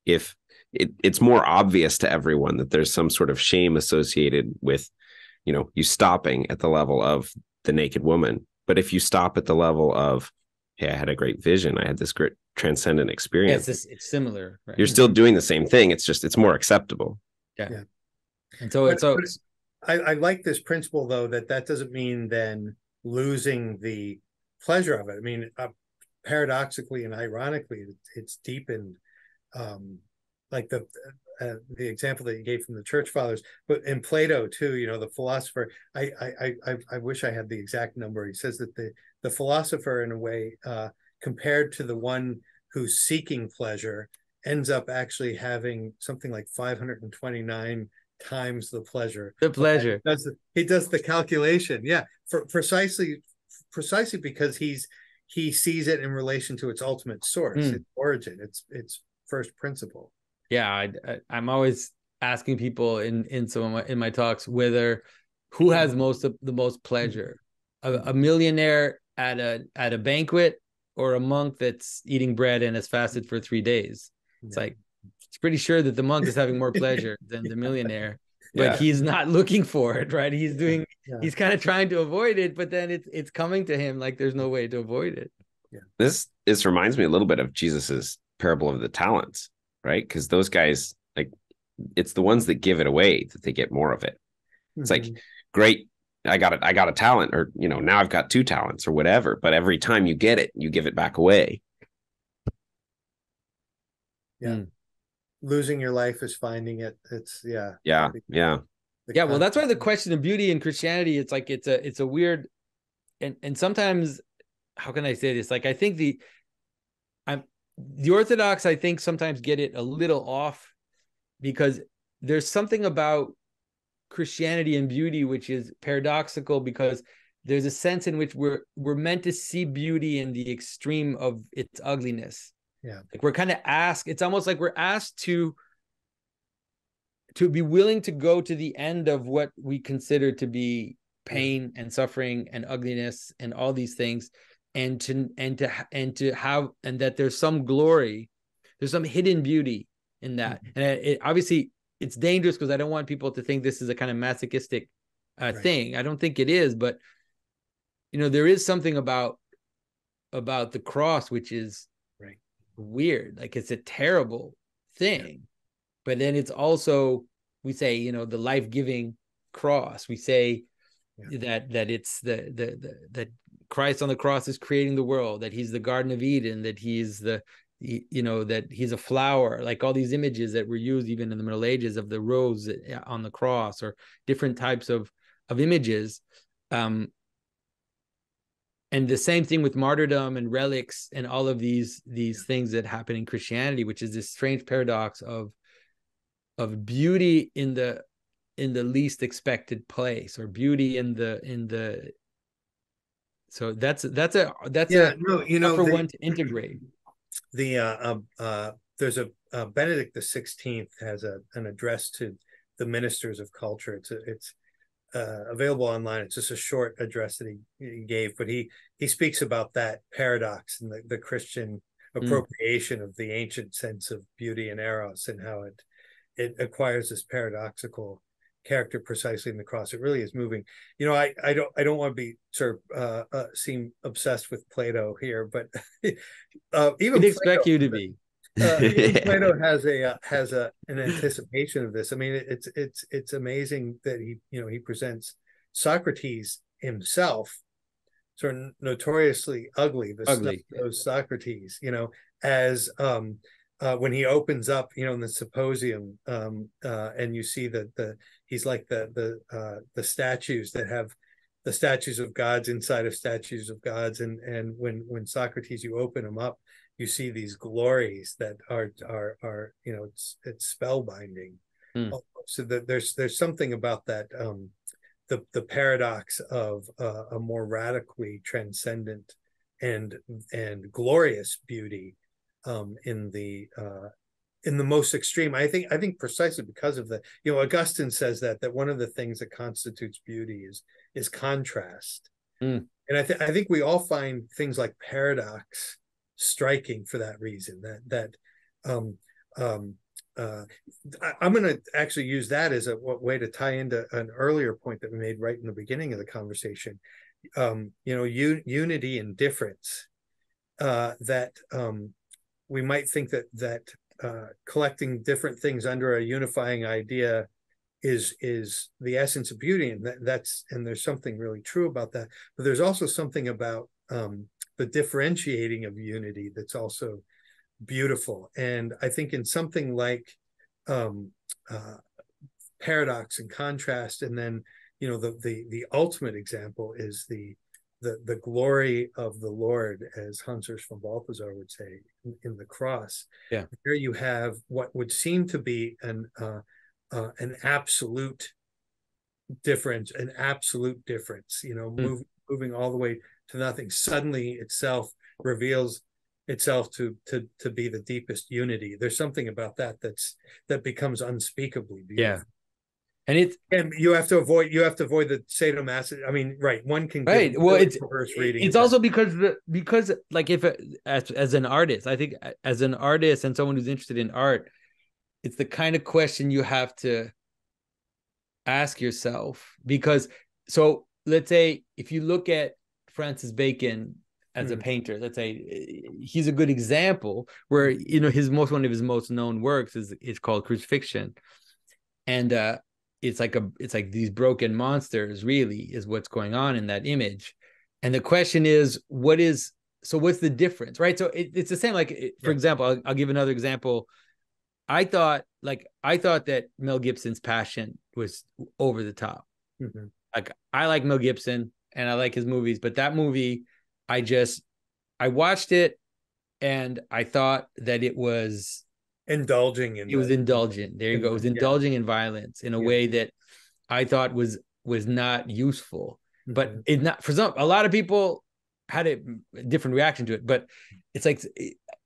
if it's more obvious to everyone that there's some sort of shame associated with, you stopping at the level of the naked woman. But if you stop at the level of, hey, I had a great vision, I had this great transcendent experience. It's similar. Right? You're still doing the same thing. It's more acceptable. Yeah. And so I like this principle, though, that doesn't mean then losing the pleasure of it. I mean, paradoxically and ironically, it's deepened, like the example that you gave from the church fathers, but in Plato too, the philosopher, I wish I had the exact number. He says that the philosopher, in a way, compared to the one who's seeking pleasure, ends up actually having something like 529 times the pleasure. He does the calculation. Yeah. For precisely because he's he sees it in relation to its ultimate source, its origin, its first principle. Yeah, I'm always asking people in some of my talks whether who has the most pleasure, a millionaire at a banquet, or a monk that's eating bread and has fasted for 3 days. It's like, it's pretty sure that the monk is having more pleasure than the millionaire, but he's not looking for it, right? He's doing, he's kind of trying to avoid it, but then it's coming to him like there's no way to avoid it. This reminds me a little bit of Jesus's parable of the talents, right? Because those guys, like, it's the ones that give it away that they get more of it. It's like, great, I got a talent, or, you know, now I've got 2 talents or whatever, but every time you get it, you give it back away. Losing your life is finding it. It's well, that's why the question of beauty in Christianity, it's like, it's a weird, and sometimes, how can I say this? Like, I think the Orthodox, I think, sometimes get it a little off, because there's something about Christianity and beauty which is paradoxical, because there's a sense in which we're meant to see beauty in the extreme of its ugliness. Like, we're kind of asked, it's almost like we're asked to be willing to go to the end of what we consider to be pain and suffering and ugliness and all these things, and to have, and that there's some glory, there's some hidden beauty in that. And obviously it's dangerous, because I don't want people to think this is a kind of masochistic thing. I don't think it is, but, you know, there is something about the cross which is weird. Like, it's a terrible thing, but then it's also, we say, you know, the life-giving cross. We say that it's that Christ on the cross is creating the world, that he's the Garden of Eden, that he's that he's a flower, like all these images that were used even in the Middle Ages of the rose on the cross, or different types of images. And the same thing with martyrdom and relics and all of these things that happen in Christianity, which is this strange paradox of beauty in the least expected place, or beauty in the. So that's a tougher one to integrate. There's a Benedict XVI has an address to the ministers of culture. It's available online. It's just a short address that he gave, but he speaks about that paradox and the Christian appropriation of the ancient sense of beauty and eros, and how it acquires this paradoxical character precisely in the cross. It really is moving. You know, I don't want to be sort of seem obsessed with Plato here, but even I'd expect you to be. Even Plato has an anticipation of this. I mean, it's amazing that he presents Socrates himself, sort of notoriously ugly, Socrates, as when he opens up, in the symposium, and you see that he's like the statues that have the statues of gods inside of statues of gods, and when Socrates, you open them up, you see these glories that are it's spellbinding. So that there's something about that, the paradox of a more radically transcendent and glorious beauty in the most extreme. I think precisely because of Augustine says that one of the things that constitutes beauty is contrast. And I think we all find things like paradox striking for that reason. I'm going to actually use that as a way to tie into an earlier point that we made right in the beginning of the conversation. Unity and difference. That we might think that collecting different things under a unifying idea is the essence of beauty, and there's something really true about that. But there's also something about the differentiating of unity that's also beautiful. And I think in something like paradox and contrast, and then the ultimate example is the glory of the Lord, as Hans Urs von Balthasar would say, in the cross. Yeah, there you have what would seem to be an absolute difference, moving all the way to nothing. Suddenly itself reveals itself to be the deepest unity. There's something about that that becomes unspeakably beautiful. Yeah. And you have to avoid the sadomasochism. I mean, right? One can right. give Well, really perverse reading. It's also because like if as an artist, I think as an artist and someone who's interested in art, it's the kind of question you have to ask yourself. Because so let's say if you look at Francis Bacon as a painter, let's say he's a good example where one of his most known works is called Crucifixion, and it's like these broken monsters really is what's going on in that image. And the question is, what's the difference, right? So it's the same, like, for example, I'll give another example. I thought that Mel Gibson's Passion was over the top. Mm-hmm. Like, I like Mel Gibson and I like his movies, but that movie, I watched it and I thought that it was indulging in indulgent. There you go. It was indulging in violence in a way that I thought was not useful. Mm-hmm. But it not for a lot of people had a different reaction to it. But it's like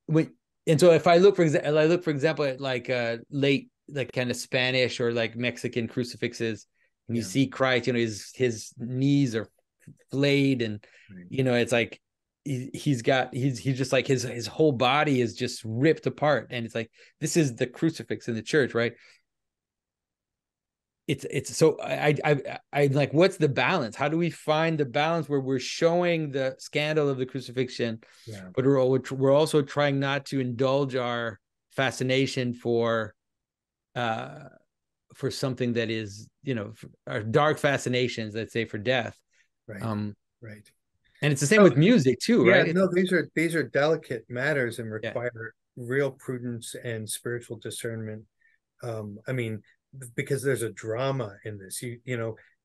and so if I look for example at like late, like kind of Spanish or like Mexican crucifixes, and you see Christ, his knees are flayed, and it's like he's just like his whole body is just ripped apart, and it's like, this is the crucifix in the church, right? It's so I like, what's the balance? How do we find the balance where we're showing the scandal of the crucifixion, but we're also trying not to indulge our fascination for something that is, our dark fascinations, let's say, for death, right? Right. And it's the same with music too, right? No, these are delicate matters and require real prudence and spiritual discernment. I mean, because there's a drama in this.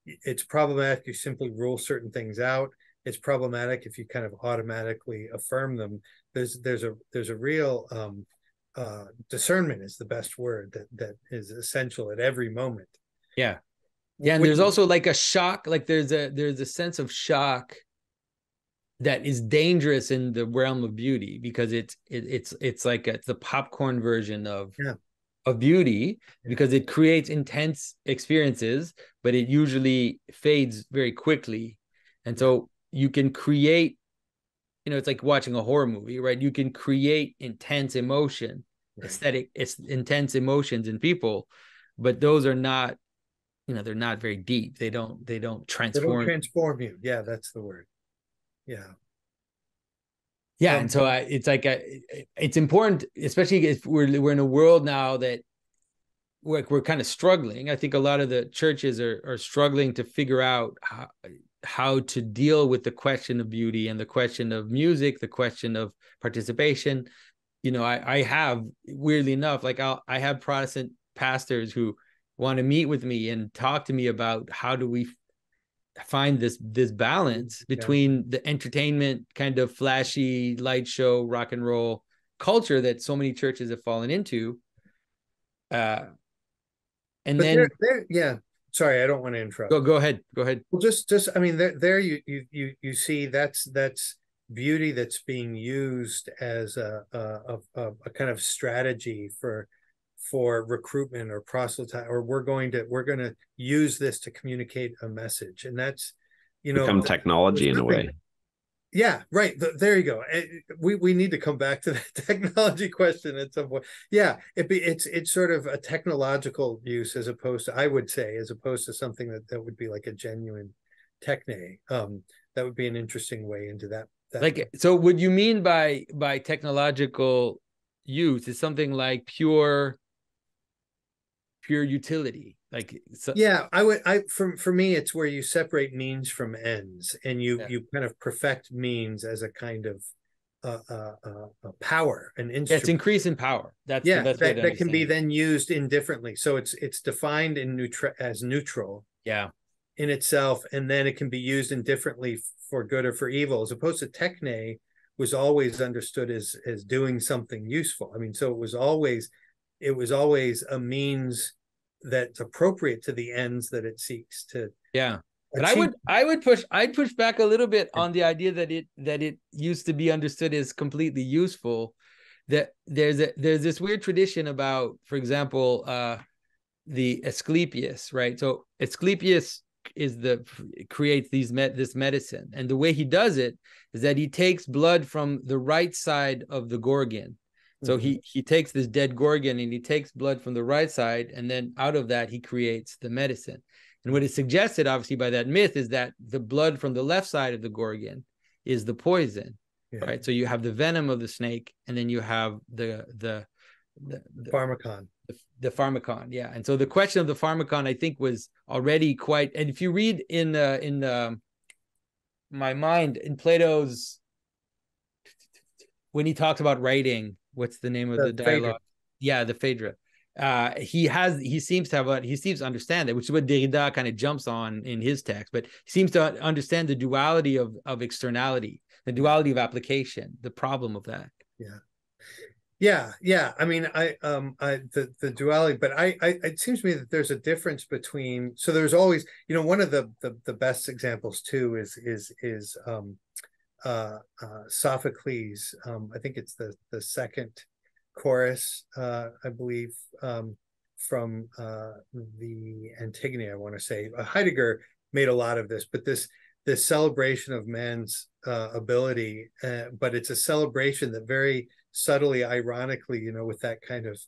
It's problematic. You simply rule certain things out. It's problematic if you kind of automatically affirm them. There's a real discernment is the best word that is essential at every moment. Yeah. And there's also like a shock. Like there's a sense of shock that is dangerous in the realm of beauty, because it's like the popcorn version of beauty, because it creates intense experiences, but it usually fades very quickly. And so you can create, it's like watching a horror movie, right? You can create intense emotion, intense emotions in people, but those are not, they're not very deep. They don't transform. They don't transform you. Yeah, that's the word. Yeah. And so it's like it's important, especially if we're in a world now that we're kind of struggling. I think a lot of the churches are struggling to figure out how to deal with the question of beauty and the question of music, the question of participation. I have, weirdly enough, like I have Protestant pastors who want to meet with me and talk to me about how do we find this balance between the entertainment, kind of flashy light show, rock and roll culture that so many churches have fallen into. And but then sorry, I don't want to interrupt. Go ahead. Well, just I mean, there you see that's beauty that's being used as a kind of strategy for recruitment or proselyte, or we're going to use this to communicate a message, and that's become technology in a way. Yeah, right. There you go. We need to come back to that technology question at some point. Yeah, it's sort of a technological use, as opposed to something that would be like a genuine techne. That would be an interesting way into that. Like, so what you mean by technological use is something like pure utility, like for me, it's where you separate means from ends, and you kind of perfect means as a kind of a power, an instrument. It's increase in power. That's the best way to that can be then used indifferently. So it's defined as neutral in itself, and then it can be used indifferently for good or for evil, as opposed to techne was always understood as doing something useful. I mean, so it was always a means that's appropriate to the ends that it seeks to But I'd push back a little bit on the idea that it used to be understood as completely useful. That there's this weird tradition about, for example, the Asclepius, right? So Asclepius creates this medicine, and the way he does it is that he takes blood from the right side of the Gorgon. So he takes this dead Gorgon and he takes blood from the right side, and then out of that he creates the medicine. And what is suggested, obviously, by that myth is that the blood from the left side of the Gorgon is the poison, right? So you have the venom of the snake, and then you have the pharmacon. The pharmacon, yeah. And so the question of the pharmacon, I think, was already quite. And if you read in my mind, in Plato's, when he talks about writing, what's the name of the dialogue? Phaedra. Yeah, the Phaedra. He seems to understand that, which is what Derrida kind of jumps on in his text, but he seems to understand the duality of externality, the duality of application, the problem of that. Yeah. I mean, the duality, but it seems to me that there's a difference between. So there's always, one of the best examples too is Sophocles. I think it's the second chorus, I believe, from the Antigone, I want to say. Heidegger made a lot of this, but this celebration of man's ability, but it's a celebration that very subtly, ironically, with that kind of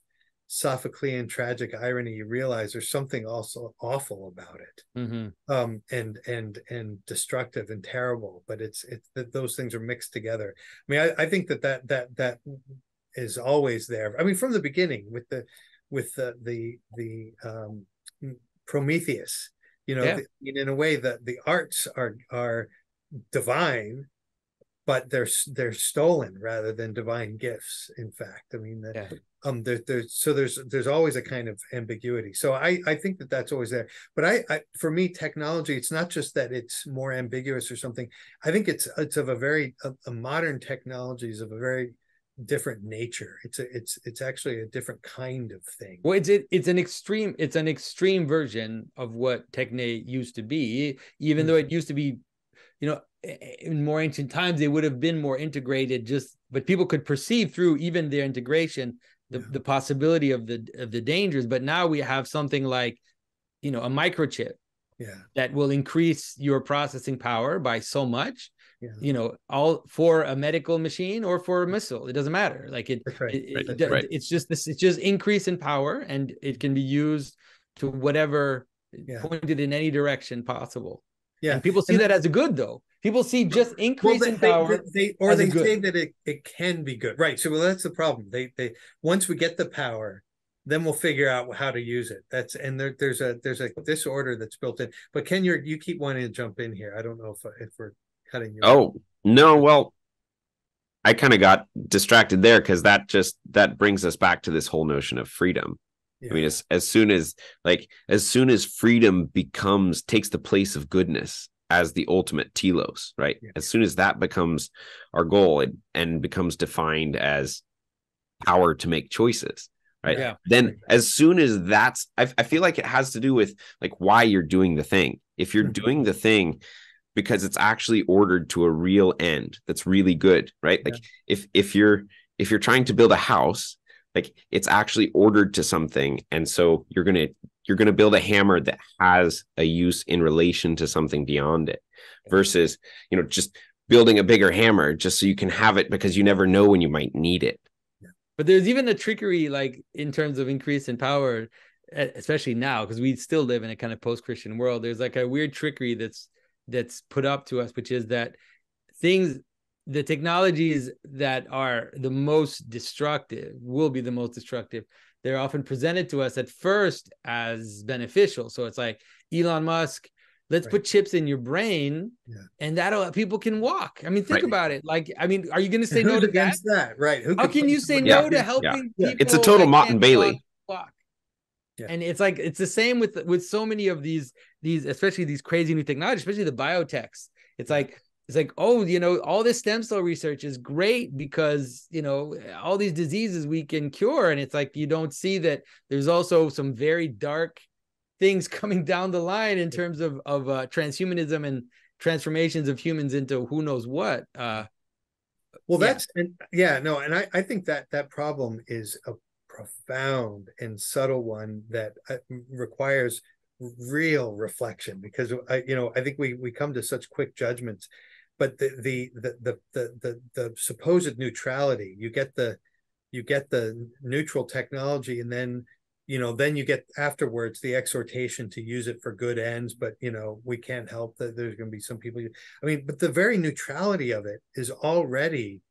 Sophoclean tragic irony, you realize there's something also awful about it, and destructive and terrible. But it's that those things are mixed together. I mean, I think that is always there. I mean, from the beginning with the Prometheus, in a way that the arts are divine, but they're stolen rather than divine gifts. In fact, I mean there's always a kind of ambiguity. So I think that's always there. But for me, technology, it's not just that it's more ambiguous or something. I think it's of a modern technologies of a very different nature. It's actually a different kind of thing. Well, it's an extreme version of what Techne used to be, even though it used to be, in more ancient times, they would have been more integrated, but people could perceive through even their integration the possibility of the dangers. But now we have something like, a microchip that will increase your processing power by so much, all for a medical machine or for a missile. It doesn't matter. Like it's just increase in power, and it can be used to whatever pointed in any direction possible. And people see that as a good, though. People see just increase in power. They say that it can be good, right? So that's the problem. They once we get the power, then we'll figure out how to use it. There's a disorder that's built in. But Ken, you keep wanting to jump in here. I don't know if we're cutting you. Oh no, well, I kind of got distracted there because that brings us back to this whole notion of freedom. I mean, as soon as freedom takes the place of goodness as the ultimate telos, right? As soon as that becomes our goal and becomes defined as power to make choices, right? Then as soon as I feel like it has to do with like why you're doing the thing. If you're doing the thing because it's actually ordered to a real end that's really good, right? Like if you're trying to build a house, like it's actually ordered to something, and so you're gonna build a hammer that has a use in relation to something beyond it, versus just building a bigger hammer just so you can have it because you never know when you might need it. But there's even a trickery, like in terms of increase in power, especially now, because we still live in a kind of post-Christian world. There's like a weird trickery that's put up to us, which is that the technologies that are the most destructive will be the most destructive. They're often presented to us at first as beneficial. So it's like Elon Musk, let's put chips in your brain, and people can walk. I mean, think about it. Like, I mean, are you going to say no to that? Right? How can you say no to helping people? It's a total Mott and Bailey. And it's like it's the same with so many of these especially these crazy new technologies, especially the biotechs. It's like, all this stem cell research is great because, all these diseases we can cure. And it's like, you don't see that there's also some very dark things coming down the line in terms of transhumanism and transformations of humans into who knows what. Well, that's and I think that problem is a profound and subtle one that requires real reflection, because I think we come to such quick judgments, but the supposed neutrality, you get the neutral technology, and then you get afterwards the exhortation to use it for good ends, but we can't help that there's going to be some people. I mean, but the very neutrality of it is already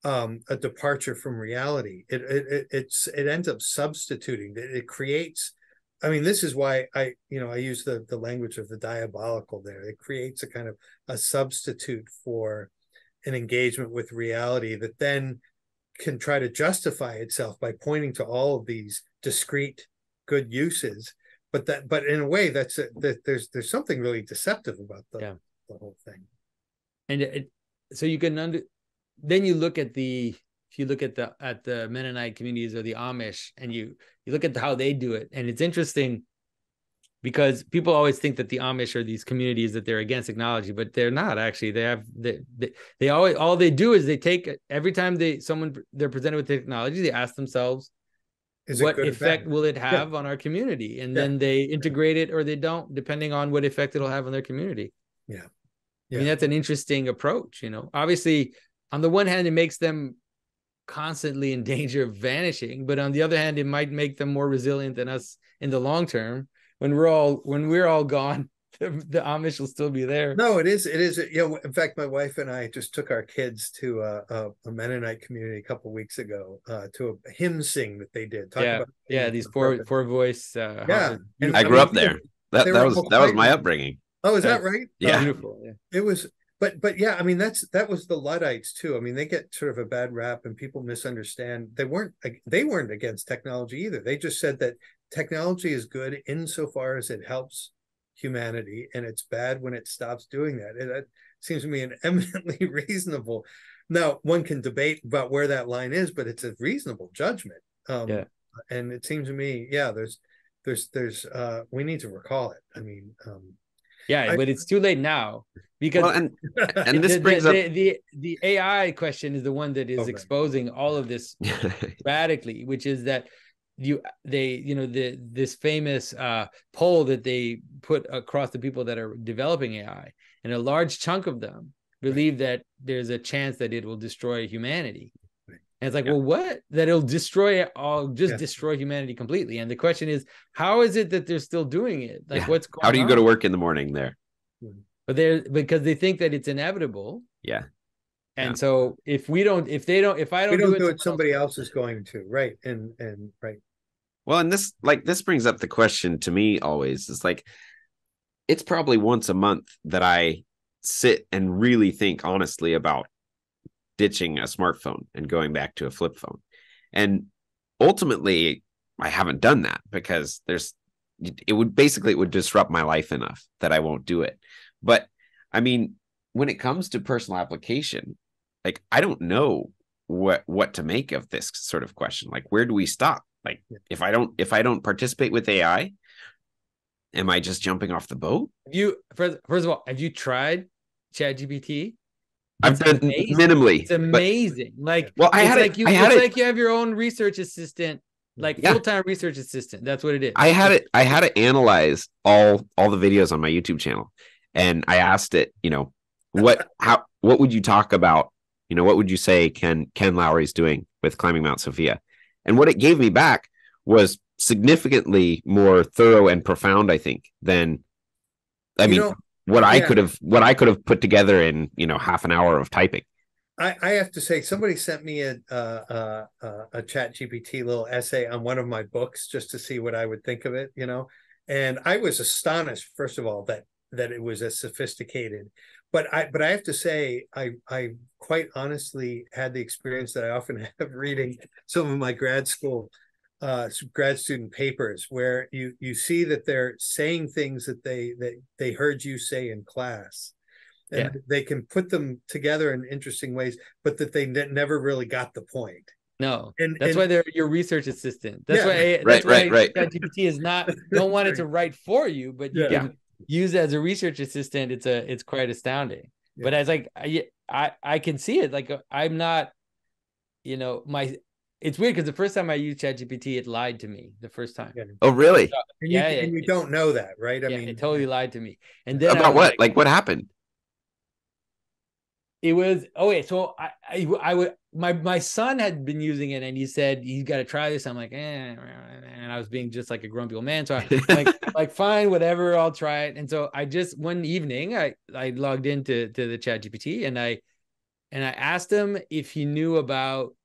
a departure from reality. It ends up substituting. It creates. I mean, this is why I use the language of the diabolical there. It creates a kind of a substitute for an engagement with reality that then can try to justify itself by pointing to all of these discrete good uses. But in a way, that there's something really deceptive about the whole thing. And so you can then you look at if you look at the Mennonite communities or the Amish, and you look at how they do it, and it's interesting because people always think that the Amish are these communities that they're against technology, but they're not actually. They always, all they do is they take, every time they're presented with technology, they ask themselves, what effect will it have on our community? And then they integrate it or they don't, depending on what effect it'll have on their community. Yeah. I mean, that's an interesting approach, Obviously, on the one hand, it makes them constantly in danger of vanishing, but on the other hand, it might make them more resilient than us in the long term. When we're all gone, the Amish will still be there. No, it is. In fact, my wife and I just took our kids to a Mennonite community a couple of weeks ago to a hymn sing that they did. These four voice. I grew up there. That was my upbringing. Oh, is that right? Yeah. Beautiful. Yeah. It was. But yeah, I mean, that was the Luddites too. I mean, they get sort of a bad rap and people misunderstand. They weren't against technology either. They just said that technology is good insofar as it helps humanity, and it's bad when it stops doing that. It seems to me an eminently reasonable. Now, one can debate about where that line is, but it's a reasonable judgment. And it seems to me, there's we need to recall it. I mean, but it's too late now, because and this brings up the AI question is the one that is exposing all of this radically, which is that this famous poll that they put across the people that are developing AI, and a large chunk of them believe that there's a chance that it will destroy humanity. And it's like, well, what? That it'll destroy humanity completely. And the question is, how is it that they're still doing it? Like, what's going on? How do you go to work in the morning there? But because they think that it's inevitable. Yeah. And so if I don't do it, somebody else is going to. Right. And right. Well, and this brings up the question to me always, is like, it's probably once a month that I sit and really think honestly about ditching a smartphone and going back to a flip phone. And ultimately, I haven't done that because it would disrupt my life enough that I won't do it. But I mean, when it comes to personal application, like, I don't know what to make of this sort of question. Like, where do we stop? Like, if I don't participate with AI, am I just jumping off the boat? First of all, have you tried ChatGPT? I've done minimally. It's amazing. Like, you have your own research assistant, full-time research assistant. That's what it is. I had to analyze all the videos on my YouTube channel, and I asked it, what would you talk about? What would you say Ken Lowry's doing with climbing Mount Sophia? And what it gave me back was significantly more thorough and profound, I think, than what I could have put together in half an hour of typing. I have to say, somebody sent me a ChatGPT little essay on one of my books just to see what I would think of it, and I was astonished, first of all, that it was as sophisticated. But I have to say, I quite honestly had the experience that I often have reading some of my grad student papers, where you see that they're saying things that they heard you say in class, and they can put them together in interesting ways, but that they never really got the point. No, And that's why they're your research assistant. That's yeah. why Right. ChatGPT is not, don't want it to write for you, but you Yeah. can use it as a research assistant. It's quite astounding. Yeah. But as like I can see it. Like I'm not, it's weird because the first time I used ChatGPT, it lied to me the first time. Yeah. Oh, really? And you don't know that, right? I mean, it totally lied to me. And then About what? Like what happened? it was so I would my son had been using it and he said he's got to try this. I'm like, and I was being just like a grumpy old man. So I'm like fine, whatever, I'll try it. And so I just one evening I logged into the ChatGPT and I asked him if he knew about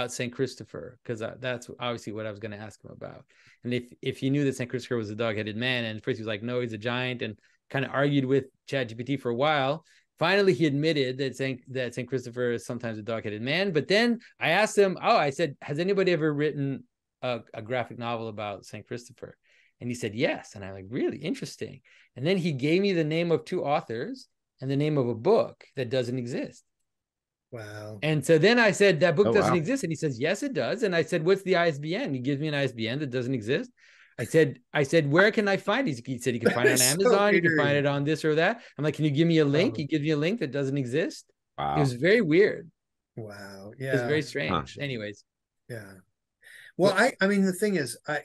Saint Christopher, because that's obviously what I was going to ask him about. And if he knew that Saint Christopher was a dog-headed man, and first he was like, no, he's a giant, and kind of argued with ChatGPT for a while. Finally, he admitted that Saint Christopher is sometimes a dog-headed man. But then I asked him, I said, has anybody ever written a graphic novel about Saint Christopher? And he said, yes. And I'm like, really interesting. And then he gave me the name of 2 authors and the name of a book that doesn't exist. Wow. And so then I said, that book doesn't exist. And he says, yes, it does. And I said, what's the ISBN? He gives me an ISBN that doesn't exist. I said, where can I find it? He said, you can find it on Amazon. You can find it on this or that. I'm like, can you give me a link? He gives me a link that doesn't exist. Wow. It was very weird. Wow. Yeah. It was very strange. Huh. Anyways. Yeah. Well, I mean, the thing is, I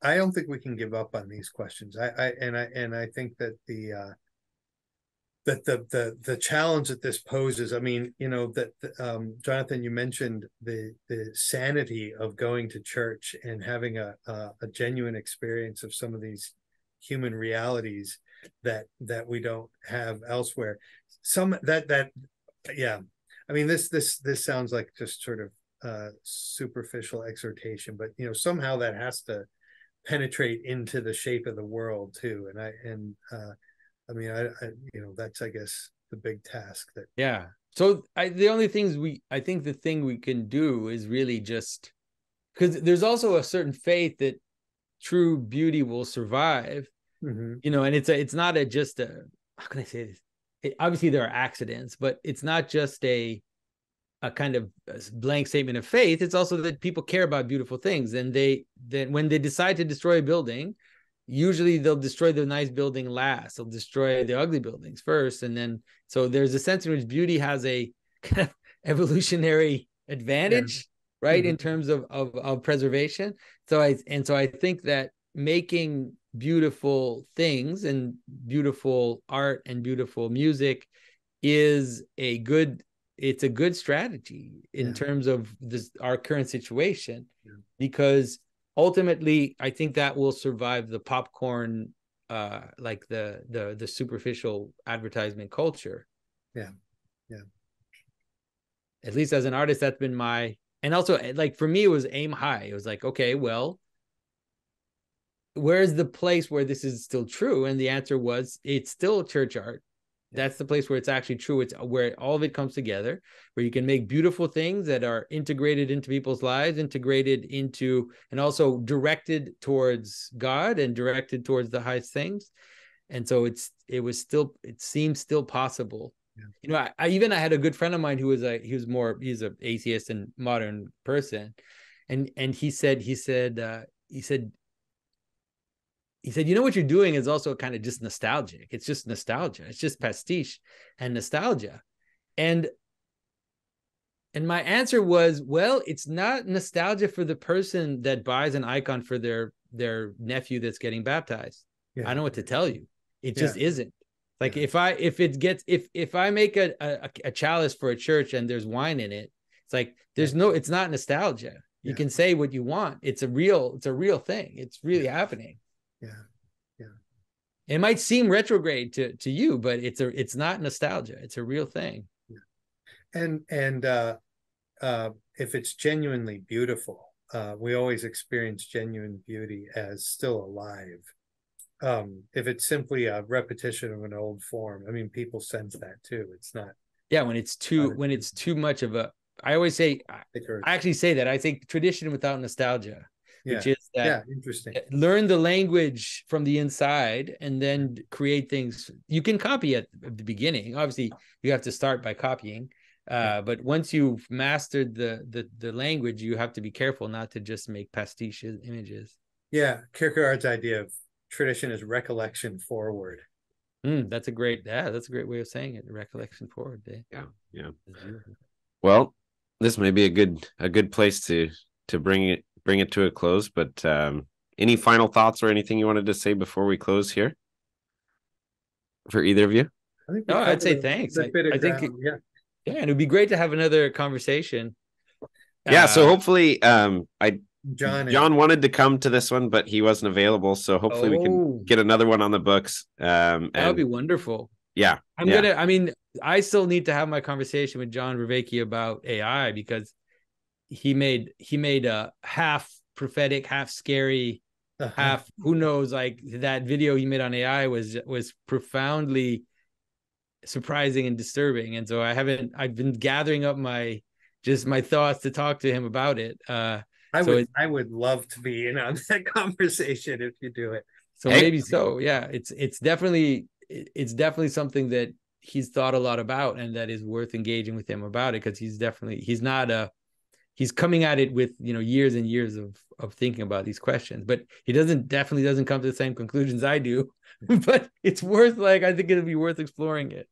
don't think we can give up on these questions. I think that the challenge that this poses, I mean, Jonathan, you mentioned the sanity of going to church and having a genuine experience of some of these human realities that we don't have elsewhere. I mean, this sounds like just sort of superficial exhortation, but somehow that has to penetrate into the shape of the world too. I mean, that's, I guess, the big task that. Yeah. So the only things I think the thing we can do is really just, because there's also a certain faith that true beauty will survive, and it's not just how can I say this? Obviously there are accidents, but it's not just a kind of blank statement of faith. It's also that people care about beautiful things, and when they decide to destroy a building, usually they'll destroy the nice building last. They'll destroy the ugly buildings first. And then, so there's a sense in which beauty has a kind of evolutionary advantage, right? In terms of preservation. So I think that making beautiful things and beautiful art and beautiful music is a good strategy in terms of our current situation, because ultimately, I think that will survive the popcorn, like the superficial advertisement culture. Yeah. At least as an artist, that's been and also like for me, it was aim high. It was like, okay, well, where's the place where this is still true? And the answer was, it's still church art. That's the place where it's actually true. It's where all of it comes together, where you can make beautiful things that are integrated into people's lives, integrated into, and also directed towards God and directed towards the highest things. And so it seems still possible. Yeah. I had a good friend of mine who was he's an atheist and modern person. And he said, what you're doing is also kind of just nostalgic. It's just nostalgia. It's just pastiche and nostalgia. And my answer was, well, it's not nostalgia for the person that buys an icon for their nephew that's getting baptized. Yeah. I don't know what to tell you. It just isn't. Like if I make a chalice for a church and there's wine in it, it's like it's not nostalgia. You can say what you want. It's a real thing. It's really happening. Yeah. It might seem retrograde to you, but it's not nostalgia. It's a real thing. And if it's genuinely beautiful, we always experience genuine beauty as still alive. If it's simply a repetition of an old form, I mean, people sense that too. It's not. Yeah, when it's too much of a. I always say. I actually say that. I think tradition without nostalgia. Which is that interesting. Learn the language from the inside and then create things. You can copy at the beginning. Obviously, you have to start by copying, But once you've mastered the language, you have to be careful not to just make pastiche images. Yeah, Kierkegaard's idea of tradition is recollection forward. That's a great way of saying it. Recollection forward. Yeah. Well, this may be a good place to bring it to a close. But any final thoughts or anything you wanted to say before we close here, for either of you? I'd say thanks. I think and it would be great to have another conversation. Yeah, so hopefully John wanted to come to this one, but he wasn't available. So hopefully we can get another one on the books. That would be wonderful. Yeah. I still need to have my conversation with John Vervaeke about AI, because he made a half prophetic, half scary, half who knows, like that video he made on AI was profoundly surprising and disturbing. And so I've been gathering up my thoughts to talk to him about it. I would love to be in on that conversation if you do it. So maybe so. Yeah. It's definitely something that he's thought a lot about, and that is worth engaging with him about it, because he's coming at it with, years and years of thinking about these questions, but he definitely doesn't come to the same conclusions I do, but it's worth, I think it'll be worth exploring it.